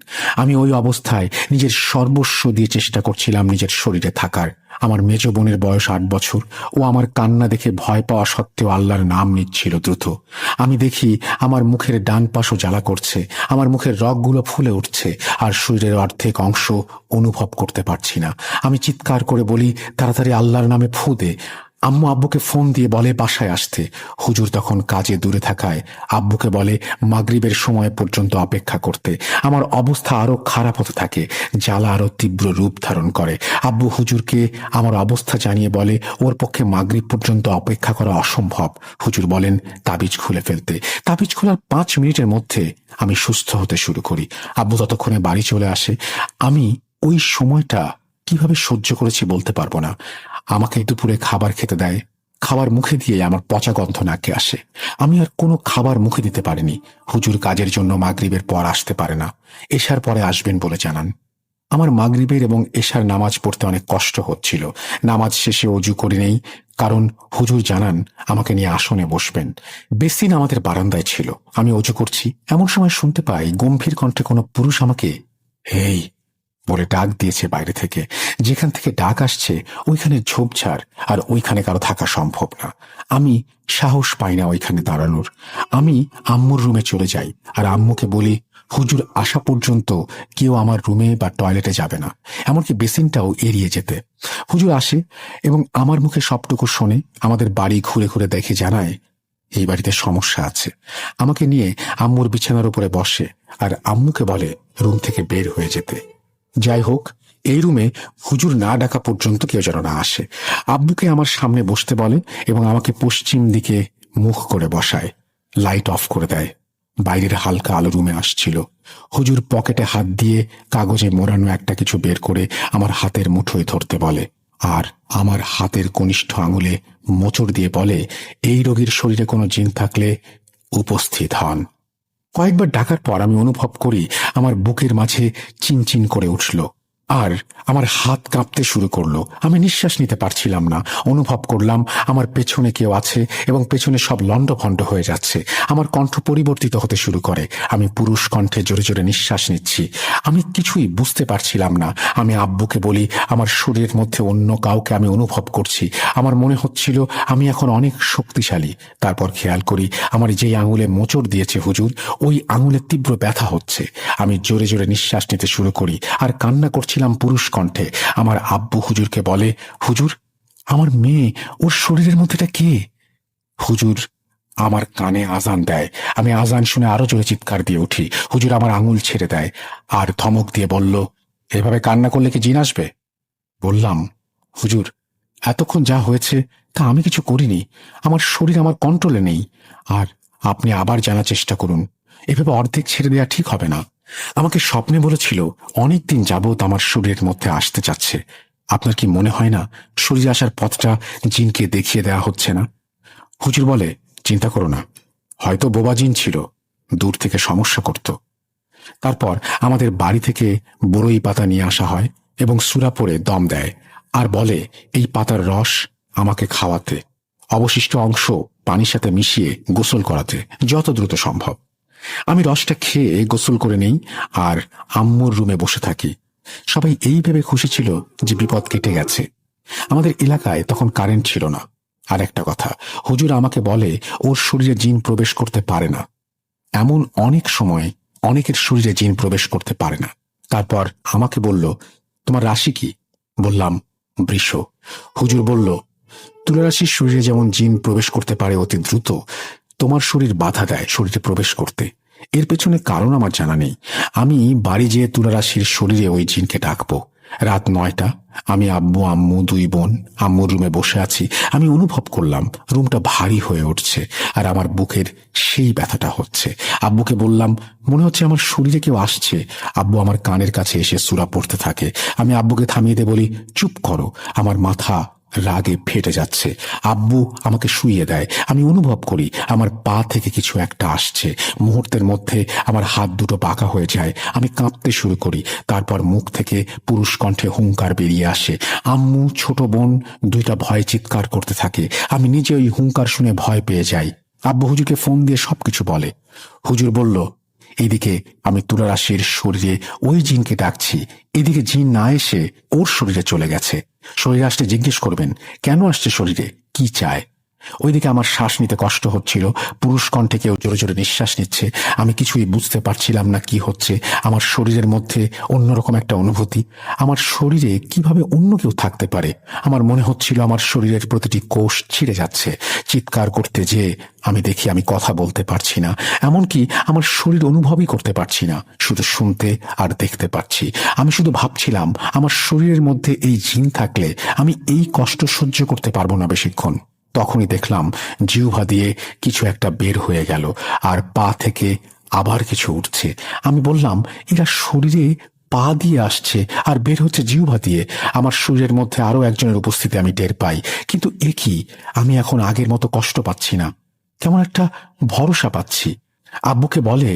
আমি ওই অবস্থায় নিজের সর্বস্ব দিয়ে চেষ্টা করছিলাম নিজের শরীরে থাকার। আমার মেজ বোনের বয়স 8 বছর। ও আমার কান্না দেখে ভয় পাওয়া সত্ত্বেও আল্লাহর নাম নিচ্ছিল দ্রুত। আমি দেখি আমার মুখের ডান পাশও জ্বালা করছে, আমার মুখের রগগুলো ফুলে উঠছে, আর শরীরের অর্ধেক অংশ অনুভব করতে পারছি না। আমি চিৎকার করে বলি তাড়াতাড়ি আল্লাহর নামে ফু দে। আম্মু আব্বুকে ফোন দিয়ে বলে বাসায় আসতে। হুজুর তখন কাজে দূরে থাকায় আব্বুকে বলে মাগরিবের সময় পর্যন্ত অপেক্ষা করতে। আমার অবস্থা আরো খারাপ হতে থাকে, জ্বালা আরো তীব্র রূপ ধারণ করে। আব্বু হুজুরকে আমার অবস্থা জানিয়ে বলে ওর পক্ষে মাগরিব পর্যন্ত অপেক্ষা করা অসম্ভব। হুজুর বলেন তাবিজ খুলে ফেলতে। তাবিজ খোলার 5 মিনিটের মধ্যে আমি সুস্থ হতে শুরু করি। আব্বু ততক্ষণে বাড়ি চলে আসে। আমি ওই সময়টা কিভাবে সহ্য করেছি বলতে পারবো না। আমাকে দুপুরে খাবার খেতে দেয়। খাবার মুখে দিয়ে আমার পচা গন্ধ নাকে আসে। আমি আর কোনো খাবার মুখে দিতে পারিনি। হুজুর কাজের জন্য মাগরিবের পর আসতে পারে না, এশার পরে আসবেন বলে জানান। আমার মাগরিবের এবং এশার নামাজ পড়তে অনেক কষ্ট হচ্ছিল। নামাজ শেষে অজু করে নেই, কারণ হুজুর জানান আমাকে নিয়ে আসনে বসবেন। বেসিন আমাদের বারান্দায় ছিল। আমি অজু করছি, এমন সময় শুনতে পাই গম্ভীর কণ্ঠে কোনো পুরুষ আমাকে হেই বলে ডাক দিয়েছে বাইরে থেকে। যেখান থেকে ডাক আসছে ওইখানে ঝোপঝাড়, আর ওইখানে কারো থাকা সম্ভব না। আমি সাহস পাই না ওইখানে দাঁড়ানোর। আমি আম্মুর রুমে চলে যাই আর আম্মুকে বলি হুজুর আসা পর্যন্ত কেউ আমার রুমে বা টয়লেটে যাবে না, এমনকি বেসিনটাও এড়িয়ে যেতে। হুজুর আসে এবং আমার মুখে সবটুকু শোনে, আমাদের বাড়ি ঘুরে ঘুরে দেখে জানায় এই বাড়িতে সমস্যা আছে। আমাকে নিয়ে আম্মুর বিছানার উপরে বসে আর আম্মুকে বলে রুম থেকে বের হয়ে যেতে। যাই হোক, এই রুমে হুজুর না ডাকা পর্যন্ত কেউ যেন না আসে। আব্বুকে আমার সামনে বসতে বলে এবং আমাকে পশ্চিম দিকে মুখ করে বসায়। লাইট অফ করে দেয়। বাইরের হালকা আলো রুমে আসছিল। হুজুর পকেটে হাত দিয়ে কাগজে মোড়ানো একটা কিছু বের করে আমার হাতের মুঠোয় ধরতে বলে আর আমার হাতের কনিষ্ঠ আঙুলে মোচড় দিয়ে বলে এই রোগীর শরীরে কোনো জিন থাকলে উপস্থিত হন। কয়েকবার ডাকার পর আমি অনুভব করি আমার বুকের মাঝে চিনচিন করে উঠল আর আমার হাত কাঁপতে শুরু করলো। আমি নিঃশ্বাস নিতে পারছিলাম না। অনুভব করলাম আমার পেছনে কেউ আছে এবং পেছনে সব লণ্ডভণ্ড হয়ে যাচ্ছে। আমার কণ্ঠ পরিবর্তিত হতে শুরু করে। আমি পুরুষ কণ্ঠে জোরে জোরে নিঃশ্বাস নিচ্ছি। আমি কিছুই বুঝতে পারছিলাম না। আমি আব্বুকে বলি আমার শরীরের মধ্যে অন্য কাউকে আমি অনুভব করছি। আমার মনে হচ্ছিল আমি এখন অনেক শক্তিশালী। তারপর খেয়াল করি আমার যেই আঙুলে মোচড় দিয়েছে হুজুর, ওই আঙুলে তীব্র ব্যথা হচ্ছে। আমি জোরে জোরে নিঃশ্বাস নিতে শুরু করি আর কান্না করছিলাম পুরুষ কণ্ঠে। আমার আব্বু হুজুরকে বলে, হুজুর, আমার মেয়ে, ওর শরীরের মধ্যেটা কে? হুজুর আমার কানে আজান দেয়। আমি আজান শুনে আরো জোরে চিৎকার দিয়ে উঠি। হুজুর আমার আঙুল ছেড়ে দেয় আর ধমক দিয়ে বলল, এভাবে কান্না করলে কি জিন আসবে? বললাম, হুজুর, এতক্ষণ যা হয়েছে তা আমি কিছু করিনি। আমার শরীর আমার কন্ট্রোলে নেই। আর আপনি আবার জানার চেষ্টা করুন। এভাবে অর্ধেক ছেড়ে দেওয়া ঠিক হবে না। আমাকে স্বপ্নে বলেছিল অনেকদিন যাবৎ আমার শরীরের মধ্যে আসতে চাচ্ছে। আপনার কি মনে হয় না শরীরে আসার পথটা জিনকে দেখিয়ে দেওয়া হচ্ছে না? হুজুর বলে, চিন্তা করো না, হয়তো বোবা জিন ছিল, দূর থেকে সমস্যা করত। তারপর আমাদের বাড়ি থেকে বড়ই পাতা নিয়ে আসা হয় এবং সূরা পড়ে দম দেয় আর বলে এই পাতার রস আমাকে খাওয়াতে, অবশিষ্ট অংশ পানির সাথে মিশিয়ে গোসল করাতে যত দ্রুত সম্ভব। আমি রসটা খেয়ে গোসল করে নেই আর আম্মুর রুমে বসে থাকি। সবাই এই ভেবে খুশি ছিল যে বিপদ কেটে গেছে। আমাদের এলাকায় তখন কারেন্ট ছিল না। আর একটা কথা, হুজুর আমাকে বলে ওর শরীরে জিন প্রবেশ করতে পারে না। এমন অনেক সময় অনেকের শরীরে জিন প্রবেশ করতে পারে না। তারপর আমাকে বলল, তোমার রাশি কি? বললাম, বৃষ। হুজুর বলল, তুলা রাশির শরীরে যেমন জিন প্রবেশ করতে পারে অতি দ্রুত, তোমার শরীর বাধা দেয় শরীরে প্রবেশ করতে। এর পেছনে কারণ আমার জানা নেই। আমি বাড়ি যেয়ে তুলা রাশির শরীরে ওই জিনকে ডাকবো। রাত 9টা। আমি আব্বু আম্মু 2 বোন আম্মুর রুমে বসে আছি। আমি অনুভব করলাম রুমটা ভারী হয়ে উঠছে আর আমার বুকের সেই ব্যথাটা হচ্ছে। আব্বুকে বললাম, মনে হচ্ছে আমার শরীরে কেউ আসছে। আব্বু আমার কানের কাছে এসে সূরা পড়তে থাকে। আমি আব্বুকে থামিয়ে দিয়ে বলি, চুপ করো। আমার মাথা রাগে ফেটে যাচ্ছে। আব্বু আমাকে শুইয়ে দেয়। আমি অনুভব করি আমার পা থেকে কিছু একটা আসছে। মুহূর্তের মধ্যে আমার হাত দুটো বাঁকা হয়ে যায়। আমি কাঁপতে শুরু করি। তারপর মুখ থেকে পুরুষ কণ্ঠে হুঙ্কার বেরিয়ে আসে। আম্মু, ছোট বোন 2টা ভয়ে চিৎকার করতে থাকে। আমি নিজে ওই হুঙ্কার শুনে ভয় পেয়ে যাই। আব্বু হুজুরকে ফোন দিয়ে সবকিছু বলে। হুজুর বলল, এইদিকে আমি তুলা রাশির শরীরে ওই জিনকে ডাকছি। এদিকে জিন না এসে ওর শরীরে চলে গেছে। শরীরে আসতে জিজ্ঞেস করবেন কেন আসছে, শরীরে কি চায়। ওইদিকে আমার শ্বাস নিতে কষ্ট হচ্ছিল। পুরুষ কণ্ঠে কেউ জোরে জোরে নিঃশ্বাস নিচ্ছে। আমি কিছুই বুঝতে পারছিলাম না কি হচ্ছে। আমার শরীরের মধ্যে অন্যরকম একটা অনুভূতি। আমার শরীরে কিভাবে অন্য কেউ থাকতে পারে? আমার মনে হচ্ছিল আমার শরীরের প্রতিটি কোষ ছিঁড়ে যাচ্ছে। চিৎকার করতে যেয়ে আমি দেখি আমি কথা বলতে পারছি না, এমনকি আমার শরীর অনুভবই করতে পারছি না, শুধু শুনতে আর দেখতে পাচ্ছি। আমি শুধু ভাবছিলাম আমার শরীরের মধ্যে এই জিন থাকলে আমি এই কষ্ট সহ্য করতে পারবো না বেশিক্ষণ। তখনই দেখলাম জিহ্বা দিয়ে কিছু একটা বের হয়ে গেল আর পা থেকে আবার কিছু উঠছে। আমি বললাম, এরা শরীরে পা দিয়ে আসছে আর বের হচ্ছে জিহ্বা দিয়ে। আমার শরীরের মধ্যে আরো একজনের উপস্থিতি আমি টের পাই। কিন্তু এ কি, আমি এখন আগের মতো কষ্ট পাচ্ছি না, কেমন একটা ভরসা পাচ্ছি। আব্বুকে বলে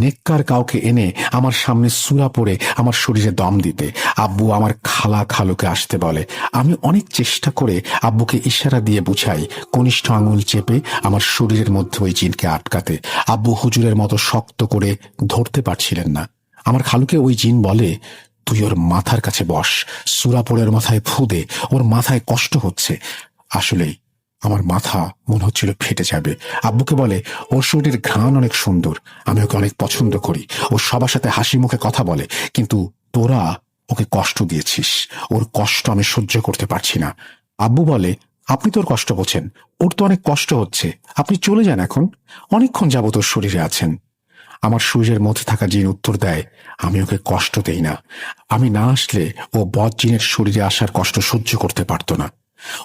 নেককার কাউকে এনে আমার সামনে সূরা পড়ে আমার শরীরে দম দিতে। আব্বু আমার খালা খালুকে আসতে বলে। আমি অনেক চেষ্টা করে আব্বুকে ইশারা দিয়ে বুঝাই কনিষ্ঠ আঙুল চেপে আমার শরীরের মধ্যে ওই জিনকে আটকাতে। আব্বু হুজুরের মতো শক্ত করে ধরতে পারছিলেন না। আমার খালুকে ওই জিন বলে, তুই ওর মাথার কাছে বস, সূরা পড়ে ওর মাথায় ফু দে, ওর মাথায় কষ্ট হচ্ছে। আসলেই আমার মাথা মনে হচ্ছিল ফেটে যাবে। আব্বুকে বলে, ওর শরীরের ঘ্রাণ অনেক সুন্দর, আমি ওকে অনেক পছন্দ করি, ও সবার সাথে হাসি মুখে কথা বলে, কিন্তু তোরা ওকে কষ্ট দিয়েছিস, ওর কষ্ট আমি সহ্য করতে পারছি না। আব্বু বলে, আপনি তোর কষ্ট বোঝেন, ওর তো অনেক কষ্ট হচ্ছে, আপনি চলে যান এখন, অনেকক্ষণ যাবত ওর শরীরে আছেন। আমার শরীরের মধ্যে থাকা জিন উত্তর দেয়, আমি ওকে কষ্ট দেই না, আমি না আসলে ও বদ জিনের শরীরে আসার কষ্ট সহ্য করতে পারত না।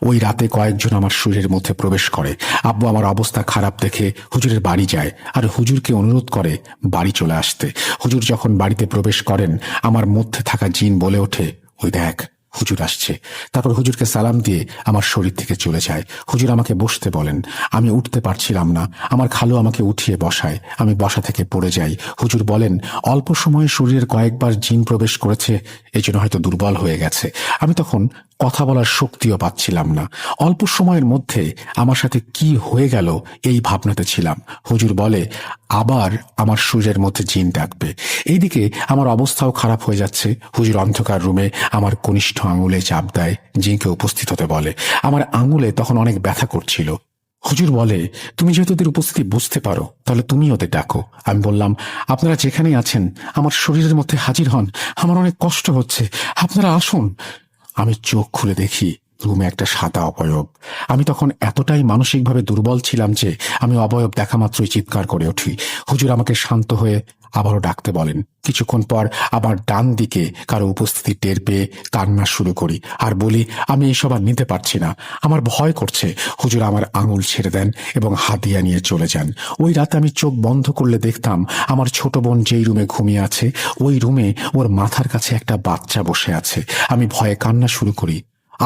ওই রাতে কয়েকজন আমার শরীরের মধ্যে প্রবেশ করে। আব্বু আমার অবস্থা খারাপ দেখে হুজুরের বাড়ি যায় আর হুজুরকে অনুরোধ করে বাড়ি চলে আসতে। হুজুর যখন বাড়িতে প্রবেশ করেন, আমার মধ্যে থাকা জিন বলে ওঠে, ওই দেখ হুজুর আসছে। তারপর হুজুরকে সালাম দিয়ে আমার শরীর থেকে চলে যায়। হুজুর আমাকে বসতে বলেন, আমি উঠতে পারছিলাম না। আমার খালু আমাকে উঠিয়ে বসায়, আমি বসা থেকে পড়ে যাই। হুজুর বলেন, অল্প সময়ে শরীরের কয়েকবার জিন প্রবেশ করেছে, এই জন্য হয়তো দুর্বল হয়ে গেছে। আমি তখন কথা বলার শক্তিও পাচ্ছিলাম না। অল্প সময়ের মধ্যে আমার সাথে কি হয়ে গেল এই ভাবনাতে ছিলাম। হুজুর বলে, আবার আমার শরীরের মধ্যে জিন ডাকবে। এইদিকে আমার অবস্থাও খারাপ হয়ে যাচ্ছে। হুজুর অন্ধকার রুমে আমার কনিষ্ঠ আঙুলে চাপ দেয়, জিনকে উপস্থিত হতে বলে। আমার আঙুলে তখন অনেক ব্যথা করছিল। হুজুর বলে, তুমি যেহেতু ওদের উপস্থিতি বুঝতে পারো, তাহলে তুমি ওদের ডাকো। আমি বললাম, আপনারা যেখানেই আছেন আমার শরীরের মধ্যে হাজির হন, আমার অনেক কষ্ট হচ্ছে, আপনারা আসুন। আমি চোখ খুলে দেখি রুমে একটা সাদা অবয়ব। আমি তখন এতটাই মানসিকভাবে দুর্বল ছিলাম যে আমি অবয়ব দেখা মাত্রই চিৎকার করে উঠি। হুজুর আমাকে শান্ত হয়ে আবারও ডাকতে বলেন। কিছুক্ষণ পর আবার ডান দিকে কারো উপস্থিতি টের পেয়ে কান্না শুরু করি আর বলি, আমি এইসব আর নিতে পারছি না, আমার ভয় করছে। হুজুর আমার আঙুল ছেড়ে দেন এবং হাতিয়া নিয়ে চলে যান। ওই রাতে আমি চোখ বন্ধ করলে দেখতাম আমার ছোট বোন যেই রুমে ঘুমিয়ে আছে, ওই রুমে ওর মাথার কাছে একটা বাচ্চা বসে আছে। আমি ভয়ে কান্না শুরু করি।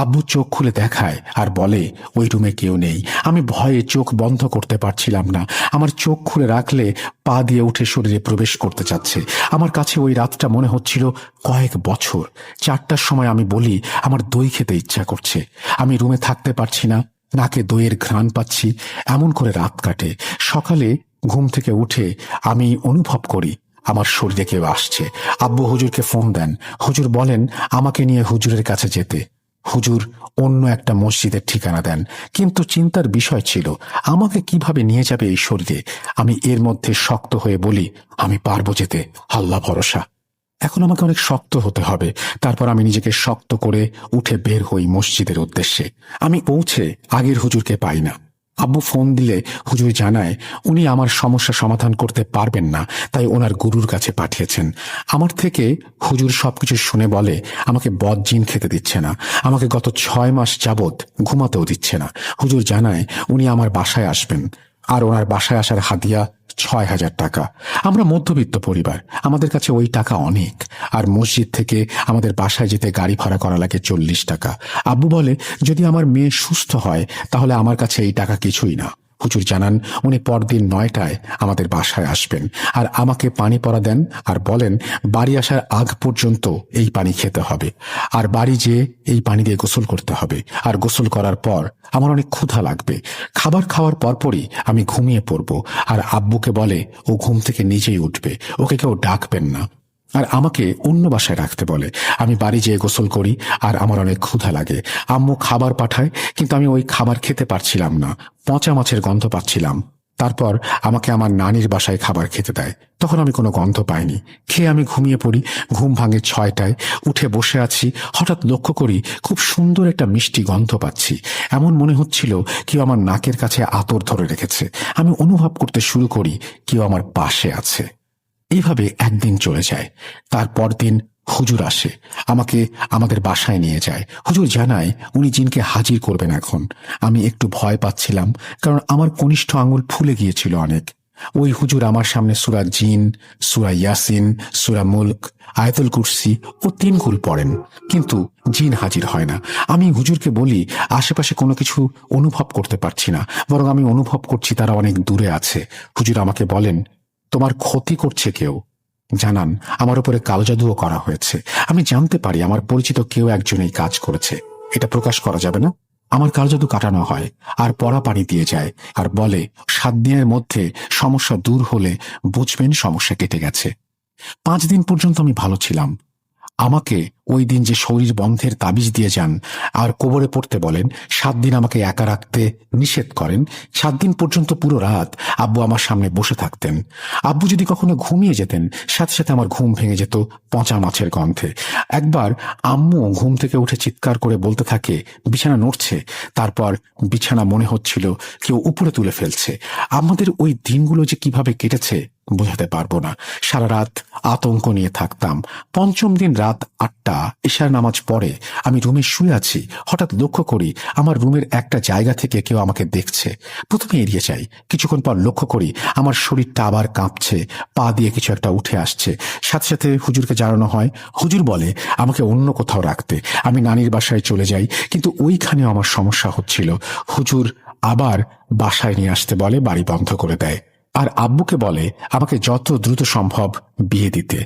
আব্বু চোখ খুলে দেখায় আর বলে, ওই রুমে কেউ নেই। আমি ভয়ে চোখ বন্ধ করতে পারছিলাম না। আমার চোখ খুলে রাখলে পা দিয়ে উঠে শরীরে প্রবেশ করতে চাচ্ছে। আমার কাছে ওই রাতটা মনে হচ্ছিল কয়েক বছর। 4টার সময় আমি বলি, আমার দই খেতে ইচ্ছা করছে। আমি রুমে থাকতে পারছি না, নাকে দইয়ের ঘ্রাণ পাচ্ছি। এমন করে রাত কাটে। সকালে ঘুম থেকে উঠে আমি অনুভব করি আমার শরীরে কেউ আসছে। আব্বু হুজুরকে ফোন দেন। হুজুর বলেন আমাকে নিয়ে হুজুরের কাছে যেতে। হুজুর অন্য একটা মসজিদের ঠিকানা দেন, কিন্তু চিন্তার বিষয় ছিল আমাকে কিভাবে নিয়ে যাবে এই শরীরে। আমি এর মধ্যে শক্ত হয়ে বলি, আমি পারবো যেতে, আল্লাহ ভরসা। এখন আমাকে অনেক শক্ত হতে হবে। তারপর আমি নিজেকে শক্ত করে উঠে বের হই মসজিদের উদ্দেশ্যে। আমি পৌঁছে আগের হুজুরকে পাই না। আব্বু ফোন দিলে হুজুর জানায় উনি আমার সমস্যা সমাধান করতে পারবেন না, তাই ওনার গুরুর কাছে পাঠিয়েছেন। আমার থেকে হুজুর সবকিছু শুনে বলে, আমাকে বদজিন খেতে দিচ্ছে না, আমাকে গত 6 মাস যাবৎ ঘুমাতেও দিচ্ছে না। হুজুর জানায় উনি আমার বাসায় আসবেন, আর ওনার বাসায় আসার হাদিয়া 6,000 টাকা। আমরা মধ্যবিত্ত পরিবার, আমাদের কাছে ওই টাকা অনেক। আর মসজিদ থেকে আমাদের বাসায় যেতে গাড়ি ভাড়া করা লাগে 40 টাকা। আব্বু বলে, যদি আমার মেয়ে সুস্থ হয় তাহলে আমার কাছে এই টাকা কিছুই না। হুজুর জানান উনি পরদিন 9টায় আমাদের বাসায় আসবেন আর আমাকে পানি পড়া দেন আর বলেন বাড়ি আসার আগ পর্যন্ত এই পানি খেতে হবে, আর বাড়ি যেয়ে এই পানি দিয়ে গোসল করতে হবে। আর গোসল করার পর আমার অনেক ক্ষুধা লাগবে। খাবার খাওয়ার পরপরই আমি ঘুমিয়ে পড়ব। আর আব্বুকে বলে ও ঘুম থেকে নিজেই উঠবে, ওকে কেউ ডাকবেন না। আর আমাকে অন্য বাসায় রাখতে বলে। আমি বাড়ি যেয়ে গোসল করি আর আমার অনেক ক্ষুধা লাগে। আম্মু খাবার পাঠায়, কিন্তু আমি ওই খাবার খেতে পারছিলাম না, পচা মাছের গন্ধ পাচ্ছিলাম। তারপর আমাকে আমার নানির বাসায় খাবার খেতে দেয়, তখন আমি কোনো গন্ধ পাইনি। খেয়ে আমি ঘুমিয়ে পড়ি। ঘুম ভাঙে 6টায়। উঠে বসে আছি, হঠাৎ লক্ষ্য করি খুব সুন্দর একটা মিষ্টি গন্ধ পাচ্ছি। এমন মনে হচ্ছিল কেউ আমার নাকের কাছে আতর ধরে রেখেছে। আমি অনুভব করতে শুরু করি কেউ আমার পাশে আছে। এইভাবে একদিন চলে যায়। তারপর দিন হুজুর আসে, আমাকে আমাদের বাসায় নিয়ে যায়। হুজুর জানায় উনি জিনকে হাজির করবেন এখন। আমি একটু ভয় পাচ্ছিলাম, কারণ আমার কনিষ্ঠ আঙুল ফুলে গিয়েছিল অনেক। ওই হুজুর আমার সামনে সূরা জিন, সূরা ইয়াসিন, সূরা মুলক, আয়াতুল কুরসি ও 3 কুল পড়েন, কিন্তু জিন হাজির হয় না। আমি হুজুরকে বলি আশেপাশে কোনো কিছু অনুভব করতে পারছি না, বরং আমি অনুভব করছি তারা অনেক দূরে আছে। হুজুর আমাকে বলেন, তোমার ক্ষতি করছে কেউ। জানান আমার উপরে কালো জাদুও করা হয়েছে। আমি জানতে পারি আমার পরিচিত কেউ একজন এই কাজ করেছে, এটা প্রকাশ করা যাবে না। আমার কালো জাদু কাটানো হয় আর পড়া পানি দিয়ে যায় আর বলে 7 দিনের মধ্যে সমস্যা দূর হলে বুঝবেন সমস্যা কেটে গেছে। 5 দিন পর্যন্ত আমি ভালো ছিলাম। আমাকে ওই দিন যে শরীর বন্ধের তাবিজ দিয়ে যান আর কোবরে পড়তে বলেন, 7 দিন আমাকে একা রাখতে নিষেধ করেন, 7 দিন পর্যন্ত পুরো রাত আব্বু আমার সামনে বসে থাকতেন। আব্বু যদি কখনো ঘুমিয়ে যেতেন, সাথে সাথে আমার ঘুম ভেঙে যেত পচা মাছের গন্ধে। একবার আম্মু ঘুম থেকে উঠে চিৎকার করে বলতে থাকে বিছানা নড়ছে, তারপর বিছানা মনে হচ্ছিল কেউ উপরে তুলে ফেলছে। আমাদের ওই দিনগুলো যে কিভাবে কেটেছে বোঝাতে পারবো না। সারা রাত আতঙ্ক নিয়ে থাকতাম। 5ম দিন রাত 8টা, ইশার নামাজ পড়ে আমি রুমে শুয়ে আছি। হঠাৎ লক্ষ্য করি আমার রুমের একটা জায়গা থেকে কেউ আমাকে দেখছে। প্রথমে এড়িয়ে যাই, কিছুক্ষণ পর লক্ষ্য করি আমার শরীরটা আবার কাঁপছে, পা দিয়ে কিছু একটা উঠে আসছে। সাথে সাথে হুজুরকে জানানো হয়। হুজুর বলে আমাকে অন্য কোথাও রাখতে। আমি নানির বাসায় চলে যাই, কিন্তু ওইখানেও আমার সমস্যা হচ্ছিল। হুজুর আবার বাসায় নিয়ে আসতে বলে, বাড়ি বন্ধ করে দেয়। আর আব্বুকে বলে আমাকে যত দ্রুত সম্ভব বিয়ে দিতে।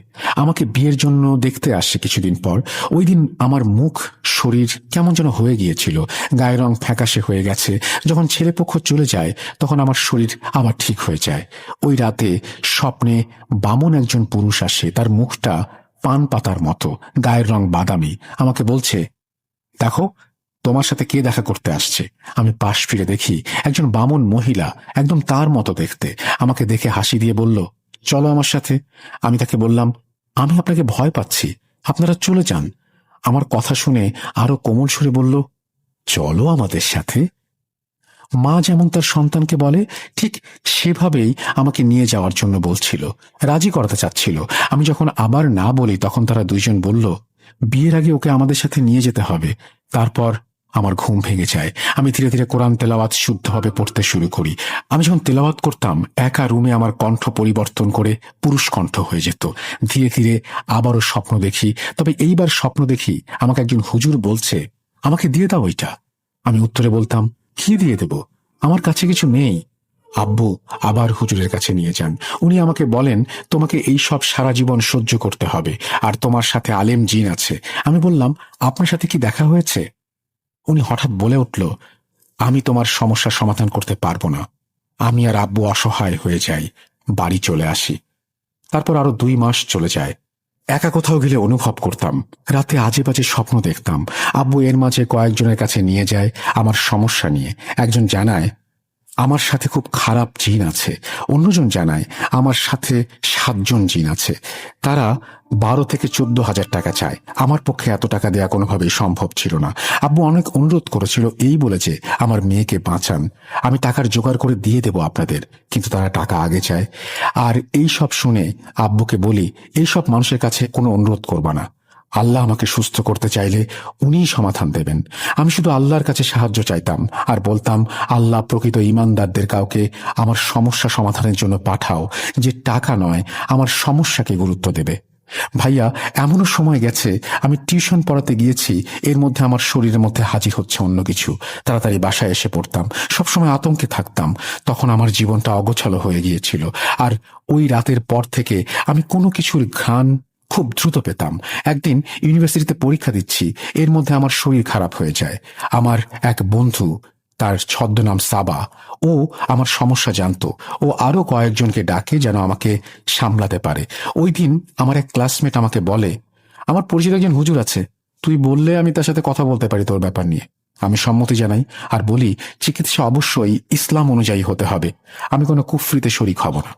আমাকে বিয়ের জন্য দেখতে আসছে কিছুদিন পর। ওই দিন আমার মুখ শরীর কেমন যেন হয়ে গিয়েছিল, গায়ের রং ফ্যাকাশে হয়ে গেছে। যখন ছেলেপক্ষ চলে যায় তখন আমার শরীর আবার ঠিক হয়ে যায়। ওই রাতে স্বপ্নে বামন একজন পুরুষ আসে, তার মুখটা পান পাতার মতো, গায়ের রং বাদামি। আমাকে বলছে, দেখো তোমার সাথে কে দেখা করতে আসছে। আমি পাশ ফিরে দেখি একজন বামন মহিলা, একদম তার মতো দেখতে। আমাকে দেখে হাসি দিয়ে বলল, চলো আমার সাথে। আমি তাকে বললাম, আমি আপনাকে ভয় পাচ্ছি, আপনারা চলে যান। আমার কথা শুনে আরো কোমল সুরে বলল, চলো আমাদের সাথে। মা যেমন তার সন্তানকে বলে, ঠিক সেভাবেই আমাকে নিয়ে যাওয়ার জন্য বলছিল, রাজি করাতে চাচ্ছিল। আমি যখন আবার না বলি তখন তারা দুইজন বলল, বিয়ের আগে ওকে আমাদের সাথে নিয়ে যেতে হবে। তারপর আমার ঘুম ভেঙে যায়। আমি ধীরে ধীরে কোরআন তেলাওয়াত শুদ্ধভাবে পড়তে শুরু করি। আমি যখন তেলাওয়াত করতাম একা রুমে আমার কণ্ঠ পরিবর্তন করে পুরুষ কণ্ঠ হয়ে যেত। ধীরে ধীরে আবারও স্বপ্ন দেখি, তবে এইবার স্বপ্ন দেখি আমাকে একজন হুজুর বলছে, আমাকে দিয়ে দাও ওইটা। আমি উত্তরে বলতাম, কি দিয়ে দেব, আমার কাছে কিছু নেই। আব্বু আবার হুজুরের কাছে নিয়ে যান। উনি আমাকে বলেন, তোমাকে এই সব সারা জীবন সহ্য করতে হবে, আর তোমার সাথে আলেম জিন আছে। আমি বললাম, আপনার সাথে কি দেখা হয়েছে? উনি হঠাৎ বলে উঠল, আমি তোমার সমস্যার সমাধান করতে পারবো না। আমি আর আব্বু অসহায় হয়ে যাই, বাড়ি চলে আসি। তারপর আরো 2 মাস চলে যায়। একা কোথাও গেলে অনুভব করতাম, রাতে আজে বাজে স্বপ্ন দেখতাম। আব্বু এর মাঝে কয়েকজনের কাছে নিয়ে যায় আমার সমস্যা নিয়ে। একজন জানায় আমার সাথে খুব খারাপ জিন আছে, অন্যজন জানায় আমার সাথে 7 জন জিন আছে। তারা 12 থেকে 14,000 টাকা চায়। আমার পক্ষে এত টাকা দেয়া কোনোভাবেই সম্ভব ছিল না। আব্বু অনেক অনুরোধ করেছিল, এই বলে যে আমার মেয়েকে বাঁচান, আমি টাকার জোগাড় করে দিয়ে দেব আপনাদের, কিন্তু তারা টাকা আগে চায়। আর এই সব শুনে আব্বুকে বলি, এই সব মানুষের কাছে কোনো অনুরোধ করবা না। আল্লাহ আমাকে সুস্থ করতে চাইলে উনিই সমাধান দেবেন। আমি শুধু আল্লাহর কাছে সাহায্য চাইতাম আর বলতাম, আল্লাহ প্রকৃত ঈমানদারদের কাউকে আমার সমস্যা সমাধানের জন্য পাঠাও, যে টাকা নয় আমার সমস্যাকে গুরুত্ব দেবে। ভাইয়া, এমনও সময় গেছে আমি টিউশন পড়াতে গিয়েছি, এর মধ্যে আমার শরীরের মধ্যে হাজির হচ্ছে অন্য কিছু। তাড়াতাড়ি বাসায় এসে পড়তাম, সবসময় আতঙ্কে থাকতাম। তখন আমার জীবনটা অগোছালো হয়ে গিয়েছিল। আর ওই রাতের পর থেকে আমি কোনো কিছুর ঘ্রাণ খুব দ্রুত পেতাম। একদিন ইউনিভার্সিটিতে পরীক্ষা দিচ্ছি, এর মধ্যে আমার শরীর খারাপ হয়ে যায়। আমার এক বন্ধু, তার ছদ্মনাম সাবা, ও আমার সমস্যা জানতো। ও আরো কয়েকজনকে ডাকে যেন আমাকে সামলাতে পারে। ওই দিন আমার এক ক্লাসমেট আমাকে বলে, আমার পরিচিত একজন হুজুর আছে, তুই বললে আমি তার সাথে কথা বলতে পারি তোর ব্যাপার নিয়ে। আমি সম্মতি জানাই আর বলি, চিকিৎসা অবশ্যই ইসলাম অনুযায়ী হতে হবে, আমি কোনো কুফরিতে শরিক হব না।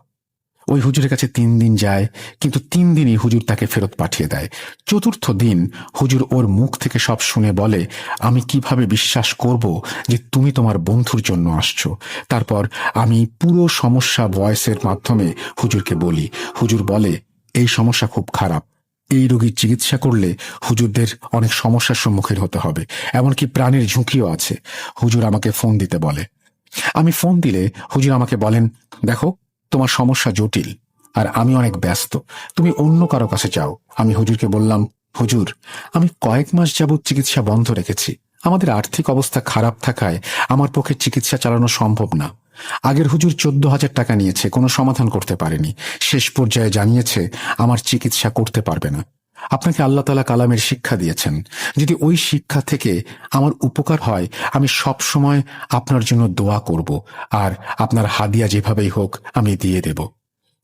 ওই হুজুরের কাছে 3 দিন যায়, কিন্তু 3 দিনই হুজুর তাকে ফেরত পাঠিয়ে দেয়। 4র্থ দিন হুজুর ওর মুখ থেকে সব শুনে বলে, আমি কিভাবে বিশ্বাস করব যে তুমি তোমার বন্ধুর জন্য আসছো। তারপর আমি পুরো সমস্যা ভয়েসের মাধ্যমে হুজুরকে বলি। হুজুর বলে, এই সমস্যা খুব খারাপ, এই রোগীর চিকিৎসা করলে হুজুরদের অনেক সমস্যার সম্মুখীন হতে হবে, এমনকি প্রাণের ঝুঁকিও আছে। হুজুর আমাকে ফোন দিতে বলে। আমি ফোন দিলে হুজুর আমাকে বলেন, দেখো তোমার সমস্যা জটিল আর আমি অনেক ব্যস্ত, তুমি অন্য কারো কাছে যাও। আমি হুজুরকে বললাম, হুজুর আমি কয়েক মাস যাবৎ চিকিৎসা বন্ধ রেখেছি, আমাদের আর্থিক অবস্থা খারাপ থাকায় আমার পক্ষে চিকিৎসা চালানো সম্ভব না। আগের হুজুর 14,000 টাকা নিয়েছে, কোনো সমাধান করতে পারেনি। শেষ পর্যায়ে জানিয়েছে আমার চিকিৎসা করতে পারবে না। আপনাকে আল্লাহ তাআলা কালামের শিক্ষা দিয়েছেন, যদি ওই শিক্ষা থেকে আমার উপকার হয় আমি সব সময় আপনার জন্য দোয়া করব, আর আপনার হাদিয়া যেভাবেই হোক আমি দিয়ে দেব।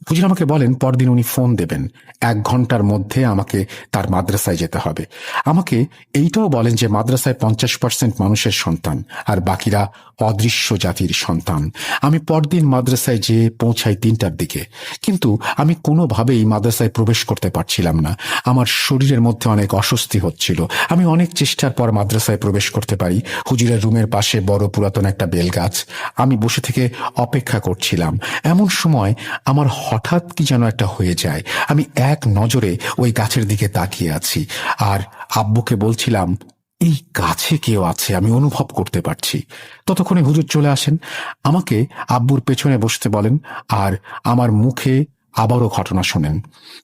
হুজুর আমাকে বলেন পরদিন উনি ফোন দেবেন, 1 ঘন্টার মধ্যে আমাকে তার মাদ্রাসায় যেতে হবে। আমাকে এইটাও বলেন যে মাদ্রাসায় 50% মানুষের সন্তান আর বাকিরা অদৃশ্য জাতির সন্তান। আমি পরদিন মাদ্রাসায় যেয়ে পৌঁছাই 3টার দিকে, কিন্তু আমি কোনোভাবেই মাদ্রাসায় প্রবেশ করতে পারছিলাম না। আমার শরীরের মধ্যে অনেক অস্বস্তি হচ্ছিল। আমি অনেক চেষ্টার পর মাদ্রাসায় প্রবেশ করতে পারি। হুজুরের রুমের পাশে বড় পুরাতন একটা বেল গাছ। আমি বসে থেকে অপেক্ষা করছিলাম। এমন সময় আমার হঠাৎ কি যেন একটা হয়ে যায়। আমি এক নজরে ওই গাছের দিকে তাকিয়ে আছি আর আব্বুকে বলছিলাম, এই গাছে কেউ আছে, আমি অনুভব করতে পারছি। ততক্ষণে হুজুর চলে আসেন, আমাকে আব্বুর পেছনে বসতে বলেন আর আমার মুখে আবারও ঘটনা শোনেন।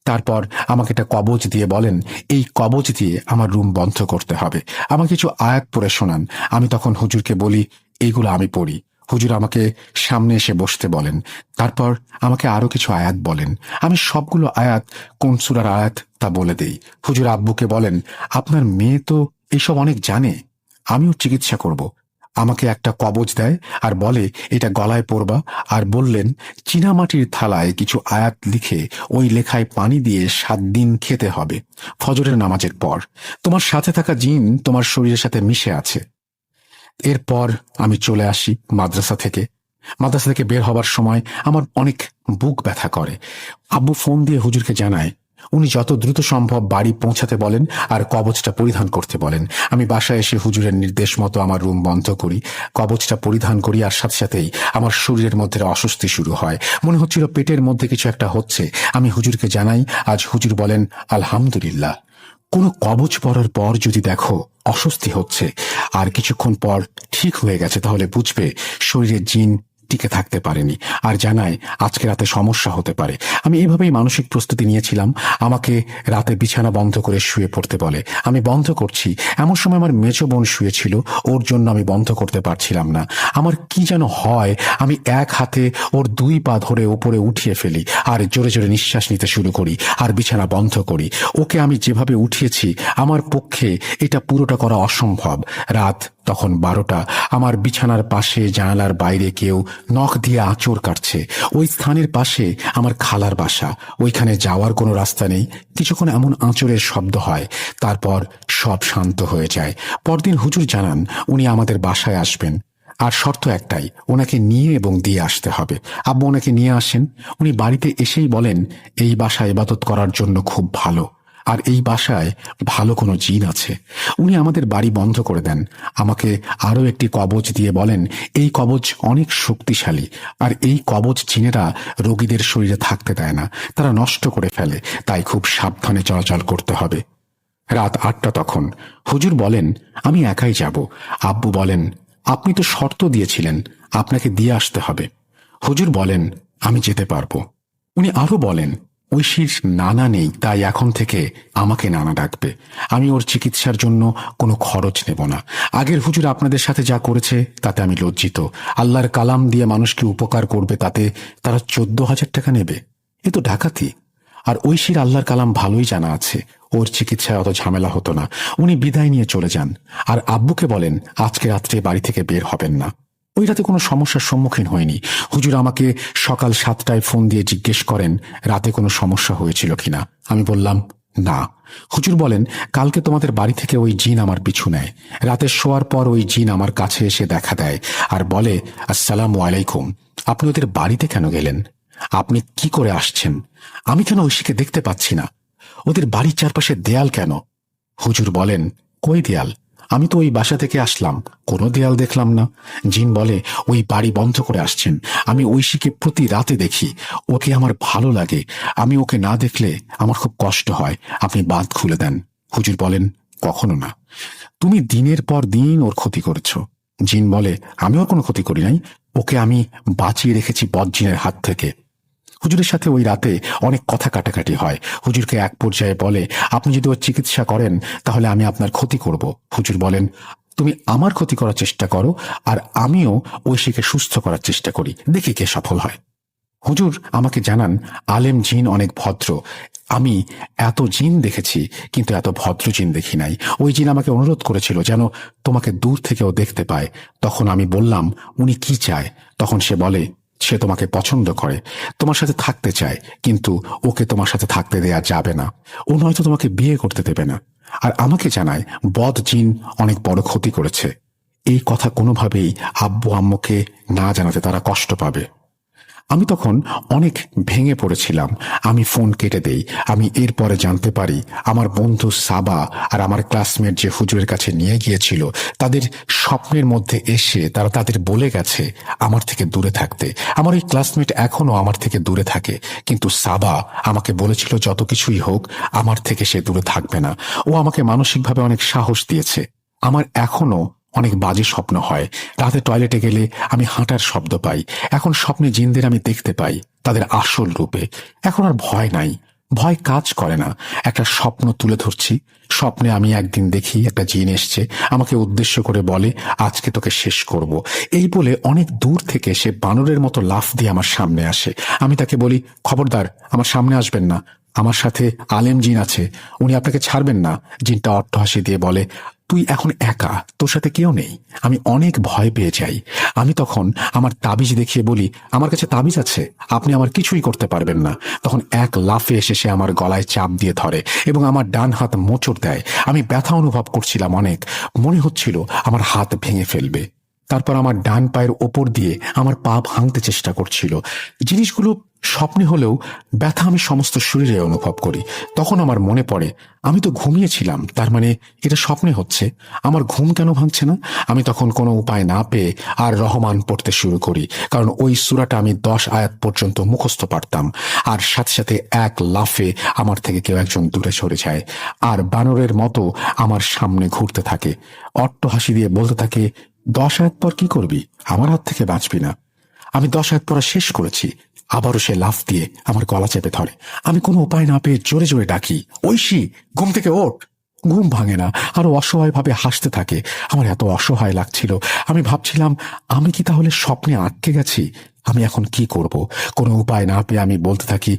তারপর আমাকে একটা কবজ দিয়ে বলেন, এই কবজ দিয়ে আমার রুম বন্ধ করতে হবে। আমাকে কিছু আয়াত পড়ে শোনান। আমি তখন হুজুরকে বলি, এইগুলো আমি পড়ি। হুজুর আমাকে সামনে এসে বসতে বলেন। তারপর আমাকে আরো কিছু আয়াত বলেন। আমি সবগুলো আয়াত কোন সূরার আয়াত তা বলে দেই। হুজুর আব্বুকে বলেন, আপনার মেয়ে তো এইসব অনেক জানে, আমিও চিকিৎসা করব। আমাকে একটা কবজ দেয় আর বলে এটা গলায় পরবা, আর বললেন চীনামাটির থালায় কিছু আয়াত লিখে ওই লেখায় পানি দিয়ে 7 দিন খেতে হবে ফজরের নামাজের পর। তোমার সাথে থাকা জিন তোমার শরীরের সাথে মিশে আছে। এরপর আমি চলে আসি মাদ্রাসা থেকে। মাদ্রাসা থেকে বের হবার সময় আমার অনেক বুক ব্যথা করে। আব্বু ফোন দিয়ে হুজুরকে জানায়, উনি যত দ্রুত সম্ভব বাড়ি পৌঁছাতে বলেন আর কবচটা পরিধান করতে বলেন। আমি বাসায় এসে হুজুরের নির্দেশ মতো আমার রুম বন্ধ করি, কবচটা পরিধান করি, আর সাথে সাথেই আমার শরীরের মধ্যে অস্বস্তি শুরু হয়। মনে হচ্ছিল পেটের মধ্যে কিছু একটা হচ্ছে। আমি হুজুরকে জানাই। আজ হুজুর বলেন, আলহামদুলিল্লাহ। কোনো কবচ পরার পর যদি দেখো অস্বস্তি হচ্ছে আর কিছুক্ষণ পর ঠিক হয়ে গেছে, তাহলে বুঝবে শরীরের জিন টিকে থাকতে পারেনি। আর জানায় আজকে রাতে সমস্যা হতে পারে। আমি এভাবেই মানসিক প্রস্তুতি নিয়েছিলাম। আমাকে রাতে বিছানা বন্ধ করে শুয়ে পড়তে বলে। আমি বন্ধ করছি, এমন সময় আমার মেজো বোন শুয়েছিল, ওর জন্য আমি বন্ধ করতে পারছিলাম না। আমার কি যেন হয়, আমি এক হাতে ওর 2 পা ধরে উপরে উঠিয়ে ফেলি আর জোরে জোরে নিঃশ্বাস নিতে শুরু করি আর বিছানা বন্ধ করি। ওকে আমি যেভাবে উঠিয়েছি আমার পক্ষে এটা পুরোটা করা অসম্ভব। রাত তখন 12টা। আমার বিছানার পাশে জানালার বাইরে কেউ নখ দিয়ে আঁচড় কাটছে। ওই স্থানের পাশে আমার খালার বাসা। ওইখানে যাওয়ার কোনো রাস্তা নেই। কিছুক্ষণ এমন আঁচড়ের শব্দ হয়, তারপর সব শান্ত হয়ে যায়। পরদিন হুজুর জানান উনি আমাদের বাসায় আসবেন, আর শর্ত একটাই, ওনাকে নিয়ে এবং দিয়ে আসতে হবে। আব্বু ওনাকে নিয়ে আসেন। উনি বাড়িতে এসেই বলেন, এই বাসায় ইবাদত করার জন্য খুব ভালো, আর এই বাসায় ভালো কোনো জিন আছে। উনি আমাদের বাড়ি বন্ধ করে দেন। আমাকে আরো একটি কবচ দিয়ে বলেন, এই কবচ অনেক শক্তিশালী, আর এই কবচ জিনেরা রোগীদের শরীরে থাকতে দেয় না, তারা নষ্ট করে ফেলে, তাই খুব সাবধানে চলাচল করতে হবে। রাত 8টা তখন। হুজুর বলেন, আমি একাই যাব। আব্বু বলেন, আপনি তো শর্ত দিয়েছিলেন, আপনাকে দিয়ে আসতে হবে। হুজুর বলেন, আমি যেতে পারবো। উনি আরো বলেন, ঐশীর নানা নেই, তাই এখন থেকে আমাকে নানা ডাকবে। আমি ওর চিকিৎসার জন্য কোনো খরচ নেব না। আগের হুজুর আপনাদের সাথে যা করেছে তাতে আমি লজ্জিত। আল্লাহর কালাম দিয়ে মানুষকে উপকার করবে, তাতে তারা 14,000 টাকা নেবে? এ তো ডাকাতি। আর ঐশীর আল্লাহর কালাম ভালোই জানা আছে, ওর চিকিৎসায় অত ঝামেলা হতো না। উনি বিদায় নিয়ে চলে যান আর আব্বুকে বলেন আজকে রাত্রে বাড়ি থেকে বের হবেন না। ওই রাতে কোনো সমস্যার সম্মুখীন হয়নি। হুজুর আমাকে সকাল 7টায় ফোন দিয়ে জিজ্ঞেস করেন রাতে কোনো সমস্যা হয়েছিল কিনা। আমি বললাম না। হুজুর বলেন, কালকে তোমাদের বাড়ি থেকে ওই জিন আমার পিছু নেয়। রাতে শোয়ার পর ওই জিন আমার কাছে এসে দেখা দেয় আর বলে, আসসালামু আলাইকুম, আপনি ওদের বাড়িতে কেন গেলেন? আপনি কি করে আসছেন? আমি কেন ঐশীকে দেখতে পাচ্ছি না? ওদের বাড়ির চারপাশে দেয়াল কেন? হুজুর বলেন, কই দেয়াল? আমি তো ওই বাসা থেকে আসলাম, কোনো দেয়াল দেখলাম না। জিন বলে, ওই বাড়ি বন্ধ করে আসছেন। আমি ঐশীকে প্রতি রাতে দেখি, ওকে আমার ভালো লাগে। আমি ওকে না দেখলে আমার খুব কষ্ট হয়। আপনি বাঁধ খুলে দেন। হুজুর বলেন, কখনো না। তুমি দিনের পর দিন ওর ক্ষতি করেছ। জিন বলে, আমি ওর কোনো ক্ষতি করি নাই, ওকে আমি বাঁচিয়ে রেখেছি বদজিনের হাত থেকে। হুজুরের সাথে ওই রাতে অনেক কথা কাটাকাটি হয়। হুজুরকে এক পর্যায়ে বলে, আপনি যদি ওর চিকিৎসা করেন তাহলে আমি আপনার ক্ষতি করব। হুজুর বলেন, তুমি আমার ক্ষতি করার চেষ্টা করো আর আমিও ঐশীকে সুস্থ করার চেষ্টা করি, দেখি কে সফল হয়। হুজুর আমাকে জানান আলেম জিন অনেক ভদ্র। আমি এত জিন দেখেছি কিন্তু এত ভদ্র জিন দেখি নাই। ওই জিন আমাকে অনুরোধ করেছিল যেন তোমাকে দূর থেকেও দেখতে পায়। তখন আমি বললাম, উনি কি চায়? তখন সে বলে, সে তোমাকে পছন্দ করে, তোমার সাথে থাকতে চায়, কিন্তু ওকে তোমার সাথে থাকতে দেয়া যাবে না। ও নয়তো তোমাকে বিয়ে করতে দেবে না। আর আমাকে জানায় বদ জিন অনেক বড় ক্ষতি করেছে। এই কথা কোনোভাবেই আব্বু আম্মুকে না জানাতে তারা কষ্ট পাবে। আমি তখন অনেক ভেঙে পড়েছিলাম। আমি ফোন কেটে দেই। আমি এরপরে জানতে পারি আমার বন্ধু সাবা আর আমার ক্লাসমেট যে হুজুরের কাছে নিয়ে গিয়েছিল, তাদের স্বপ্নের মধ্যে এসে তারা তাদের বলে গেছে আমার থেকে দূরে থাকতে। আমার ওই ক্লাসমেট এখনো আমার থেকে দূরে থাকে, কিন্তু সাবা আমাকে বলেছিল যত কিছুই হোক আমার থেকে সে দূরে থাকবে না। ও আমাকে মানসিকভাবে অনেক সাহস দিয়েছে। আমার এখনো অনেক বাজে স্বপ্ন হয়। রাতে টয়লেটে গেলে আমি হাঁটার শব্দ পাই। এখন স্বপ্নে জিনদের আমি দেখতে পাই তাদের আসল রূপে। এখন আর ভয় নাই, ভয় কাজ করে না। একটা স্বপ্ন তুলে ধরছি। স্বপ্নে আমি একদিন দেখি একটা জিন এসছে, আমাকে উদ্দেশ্য করে বলে আজকে তোকে শেষ করব। এই বলে অনেক দূর থেকে সে বানরের মতো লাফ দিয়ে আমার সামনে আসে। আমি তাকে বলি, খবরদার আমার সামনে আসবেন না, আমার সাথে আলেম জিন আছে, উনি আপনাকে ছাড়বেন না। জিনটা অট্টহাসি দিয়ে বলে, তুই এখন একা, তোর সাথে কেউ নেই। আমি অনেক ভয় পেয়ে যাই। আমি তখন আমার তাবিজ দেখিয়ে বলি, আমার কাছে তাবিজ আছে, আপনি আমার কিছুই করতে পারবেন না। তখন এক লাফে এসে সে আমার গলায় চাপ দিয়ে ধরে এবং আমার ডান হাত মোচড় দেয়। আমি ব্যথা অনুভব করছিলাম অনেক। মনে হচ্ছিল আমার হাত ভেঙে ফেলবে। তারপর আমার ডান পায়ের ওপর দিয়ে আমার পা ভাঙতে চেষ্টা করছিল। জিনিসগুলো স্বপ্নে হলেও ব্যথা আমি সমস্ত শরীরে অনুভব করি। তখন আমার মনে পড়ে আমি তো ঘুমিয়েছিলাম, তার মানে এটা স্বপ্নে হচ্ছে। আমার ঘুম কেন ভাঙছে না? আমি তখন কোনো উপায় না পেয়ে আর রহমান পড়তে শুরু করি, কারণ ওই সূরাটা আমি 10 আয়াত পর্যন্ত মুখস্থ পারতাম। আর সাথে সাথে এক লাফে আমার থেকে কেউ একজন দূরে সরে যায় আর বানরের মতো আমার সামনে ঘুরতে থাকে। অট্টহাসি দিয়ে বলতে থাকে, 10 আয়াত পর কি করবি? আমার হাত থেকে বাঁচবি না। আমি 10 আয়াত পড়া শেষ করেছি, আবারও সে লাফ দিয়ে আমার গলা চেপে ধরে। আমি কোনো উপায় না পেয়ে জোরে জোরে ডাকি, ঐশী, ঘুম থেকে ওঠ। ঘুম ভাঙে না, আরো অসহায়ভাবে হাসতে থাকে। আমার এত অসহায় লাগছিল। আমি ভাবছিলাম, আমি কি তাহলে স্বপ্নে আটকে গেছি? আমি এখন কি করব? কোনো উপায় না পেয়ে আমি বলতে থাকি,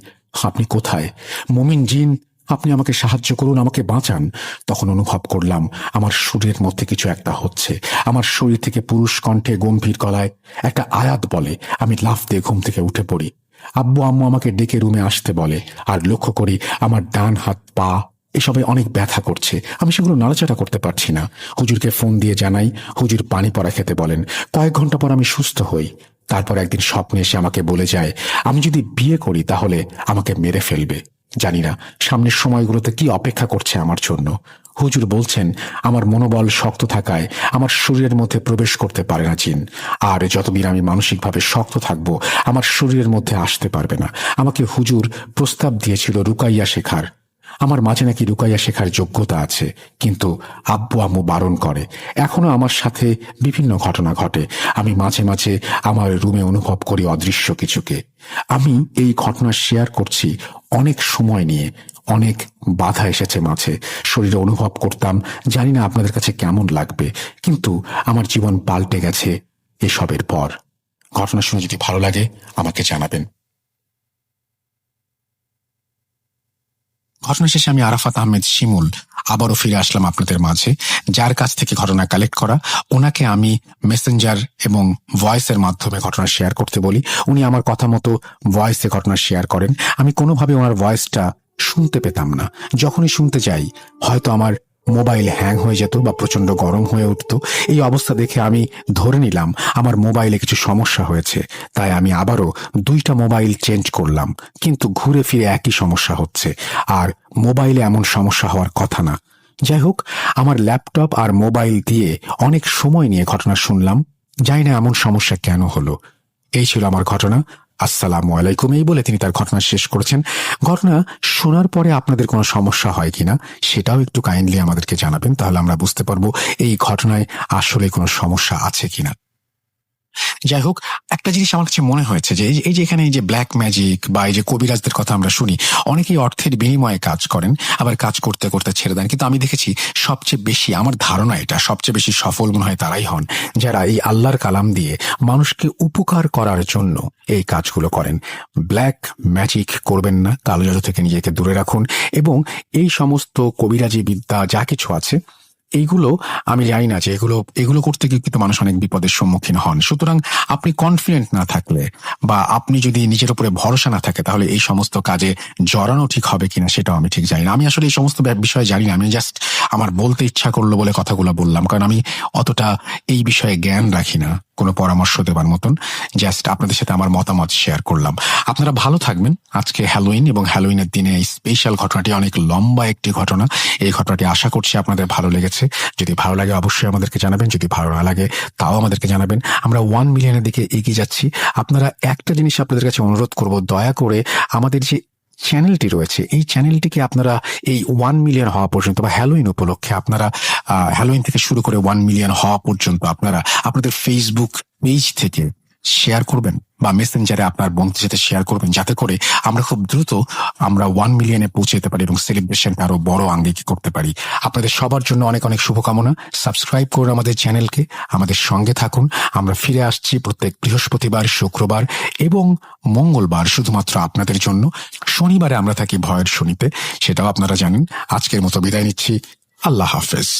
আপনি কোথায়? মুমিন জিন, আপনি আমাকে সাহায্য করুন, আমাকে বাঁচান। তখন অনুভব করলাম আমার শরীরের মধ্যে কিছু একটা হচ্ছে। আমার শরীর থেকে পুরুষ কণ্ঠে গম্ভীর গলায় একটা আয়াত বলে। আমি লাফ দিয়ে ঘুম থেকে উঠে পড়ি। আব্বু আম্মু আমাকে ডেকে রুমে আসতে বলে, আর লক্ষ্য করি আমার ডান হাত পা এসবে অনেক ব্যথা করছে। আমি সেগুলো নাড়াচাড়া করতে পারছি না। হুজুরকে ফোন দিয়ে জানাই। হুজুর পানি পড়া খেতে বলেন। কয়েক ঘন্টা পর আমি সুস্থ হই। তারপর একদিন স্বপ্নে এসে আমাকে বলে যায় আমি যদি বিয়ে করি তাহলে আমাকে মেরে ফেলবে। জানি না সামনের সময়গুলোতে কি অপেক্ষা করছে আমার জন্য। হুজুর বলছেন আমার মনোবল শক্ত থাকায় আমার শরীরের মধ্যে প্রবেশ করতে পারে না জিন। আর যতদিন আমি মানসিকভাবে শক্ত থাকবো আমার শরীরের মধ্যে আসতে পারবে না। আমাকে হুজুর প্রস্তাব দিয়েছিল রুকাইয়া শেখার। আমার মাঝে নাকি রুকাইয়া শেখার যোগ্যতা আছে, কিন্তু আব্বু আম্মু বারণ করে। এখনো আমার সাথে বিভিন্ন ঘটনা ঘটে। আমি মাঝে মাঝে আমার রুমে অনুভব করি অদৃশ্য কিছুকে। আমি এই ঘটনা শেয়ার করছি অনেক সময় নিয়ে। অনেক বাধা এসেছে মাঝে, শরীরে অনুভব করতাম। জানি না আপনাদের কাছে কেমন লাগবে, কিন্তু আমার জীবন পাল্টে গেছে এসবের পর। ঘটনা শুনে যদি ভালো লাগে আমাকে জানাবেন। ঘটনা শেষে আমি আরাফাত আহমেদ শিমুল আবারও ফিরে আসলাম আপনাদের মাঝে। যার কাছ থেকে ঘটনা কালেক্ট করা, ওনাকে আমি মেসেঞ্জার এবং ভয়েসের মাধ্যমে ঘটনা শেয়ার করতে বলি। উনি আমার কথা মতো ভয়েসে ঘটনা শেয়ার করেন। আমি কোনোভাবে ওনার ভয়েসটা শুনতে পেতাম না। যখনই শুনতে যাই হয়তো আমার মোবাইল হ্যাং হয়ে যেত বা প্রচন্ড গরম হয়ে উঠত। এই অবস্থা দেখে আমি ধরে নিলাম আমার মোবাইলে কিছু সমস্যা হয়েছে। তাই আমি আবারও 2টা মোবাইল চেঞ্জ করলাম, কিন্তু ঘুরে ফিরে একই সমস্যা হচ্ছে। আর মোবাইলে এমন সমস্যা হওয়ার কথা না। যাই হোক, আমার ল্যাপটপ আর মোবাইল দিয়ে অনেক সময় নিয়ে ঘটনা শুনলাম। জানি না এমন সমস্যা কেন হলো। এই ছিল আমার ঘটনা। আসসালামু আলাইকুম, এই বলে তিনি তার ঘটনা শেষ করেছেন। ঘটনা শোনার পরে আপনাদের কোনো সমস্যা হয় কিনা সেটাও একটু কাইন্ডলি আমাদেরকে জানাবেন, তাহলে আমরা বুঝতে পারবো এই ঘটনায় আসলে কোনো সমস্যা আছে কিনা। যাই হোক, একটা জিনিস আমার কাছে মনে হয়েছে যে এই যে এখানে এই যে ব্ল্যাক ম্যাজিক বা এই যে কবিরাজদের কথা আমরা শুনি, অনেকেই অর্থের বিনিময়ে কাজ করেন, আবার কাজ করতে করতে ছেড়ে দেন। কিন্তু আমি দেখেছি সবচেয়ে বেশি, আমার ধারণা এটা, সবচেয়ে বেশি সফল মনে হয় তারাই হন যারা এই আল্লাহর কালাম দিয়ে মানুষকে উপকার করার জন্য এই কাজগুলো করেন। ব্ল্যাক ম্যাজিক করবেন না, কালো জাদু থেকে নিজেকে দূরে রাখুন, এবং এই সমস্ত কবিরাজি বিদ্যা যা কিছু আছে এইগুলো আমি জানি না যে এগুলো করতে গিয়ে কিন্তু মানুষ অনেক বিপদের সম্মুখীন হন। সুতরাং আপনি কনফিডেন্ট না থাকলে বা আপনি যদি নিজের উপরে ভরসা না থাকে, তাহলে এই সমস্ত কাজে জড়ানো ঠিক হবে কিনা সেটাও আমি ঠিক জানি না। আমি আসলে এই সমস্ত বিষয়ে জানি না, আমি জাস্ট আমার বলতে ইচ্ছা করলো বলে কথাগুলো বললাম, কারণ আমি অতটা এই বিষয়ে জ্ঞান রাখি না কোনো পরামর্শ দেবার মতন। জাস্ট আপনাদের সাথে আমার মতামত শেয়ার করলাম। আপনারা ভালো থাকবেন। আজকে হ্যালোইন এবং হ্যালোইনের দিনে এই স্পেশাল ঘটনাটি অনেক লম্বা একটি ঘটনা। এই ঘটনাটি আশা করছি আপনাদের ভালো লেগেছে। যদি ভালো লাগে অবশ্যই আমাদেরকে জানাবেন, যদি ভালো না লাগে তাও আমাদেরকে জানাবেন। আমরা 1 মিলিয়নের দিকে এগিয়ে যাচ্ছি। আপনারা একটা জিনিস আপনাদের কাছে অনুরোধ করব, দয়া করে আমাদের যে চ্যানেলটি রয়েছে এই চ্যানেলটিকে আপনারা এই 1 মিলিয়ন হওয়া পর্যন্ত বা হ্যালোইন উপলক্ষে আপনারা হ্যালোইন থেকে শুরু করে 1 মিলিয়ন হওয়া পর্যন্ত আপনারা আপনাদের ফেসবুক পেজ থেকে শেয়ার করবেন বা মেসেঞ্জারে আপনার বন্ধুদের সাথে শেয়ার করবেন, যাতে করে আমরা খুব দ্রুত আমরা 1 মিলিয়নে পৌঁছে যেতে পারি এবং সেলিব্রেশনটা আরো বড় আঙ্গিকে করতে পারি। আপনাদের সবার জন্য অনেক অনেক শুভকামনা। সাবস্ক্রাইব করুন আমাদের চ্যানেলকে, আমাদের সঙ্গে থাকুন। আমরা ফিরে আসছি প্রত্যেক বৃহস্পতিবার, শুক্রবার এবং মঙ্গলবার শুধুমাত্র আপনাদের জন্য। শনিবারে আমরা থাকি ভয়ের শনিতে, সেটাও আপনারা জানেন। আজকের মতো বিদায় নিচ্ছি। আল্লাহ হাফেজ।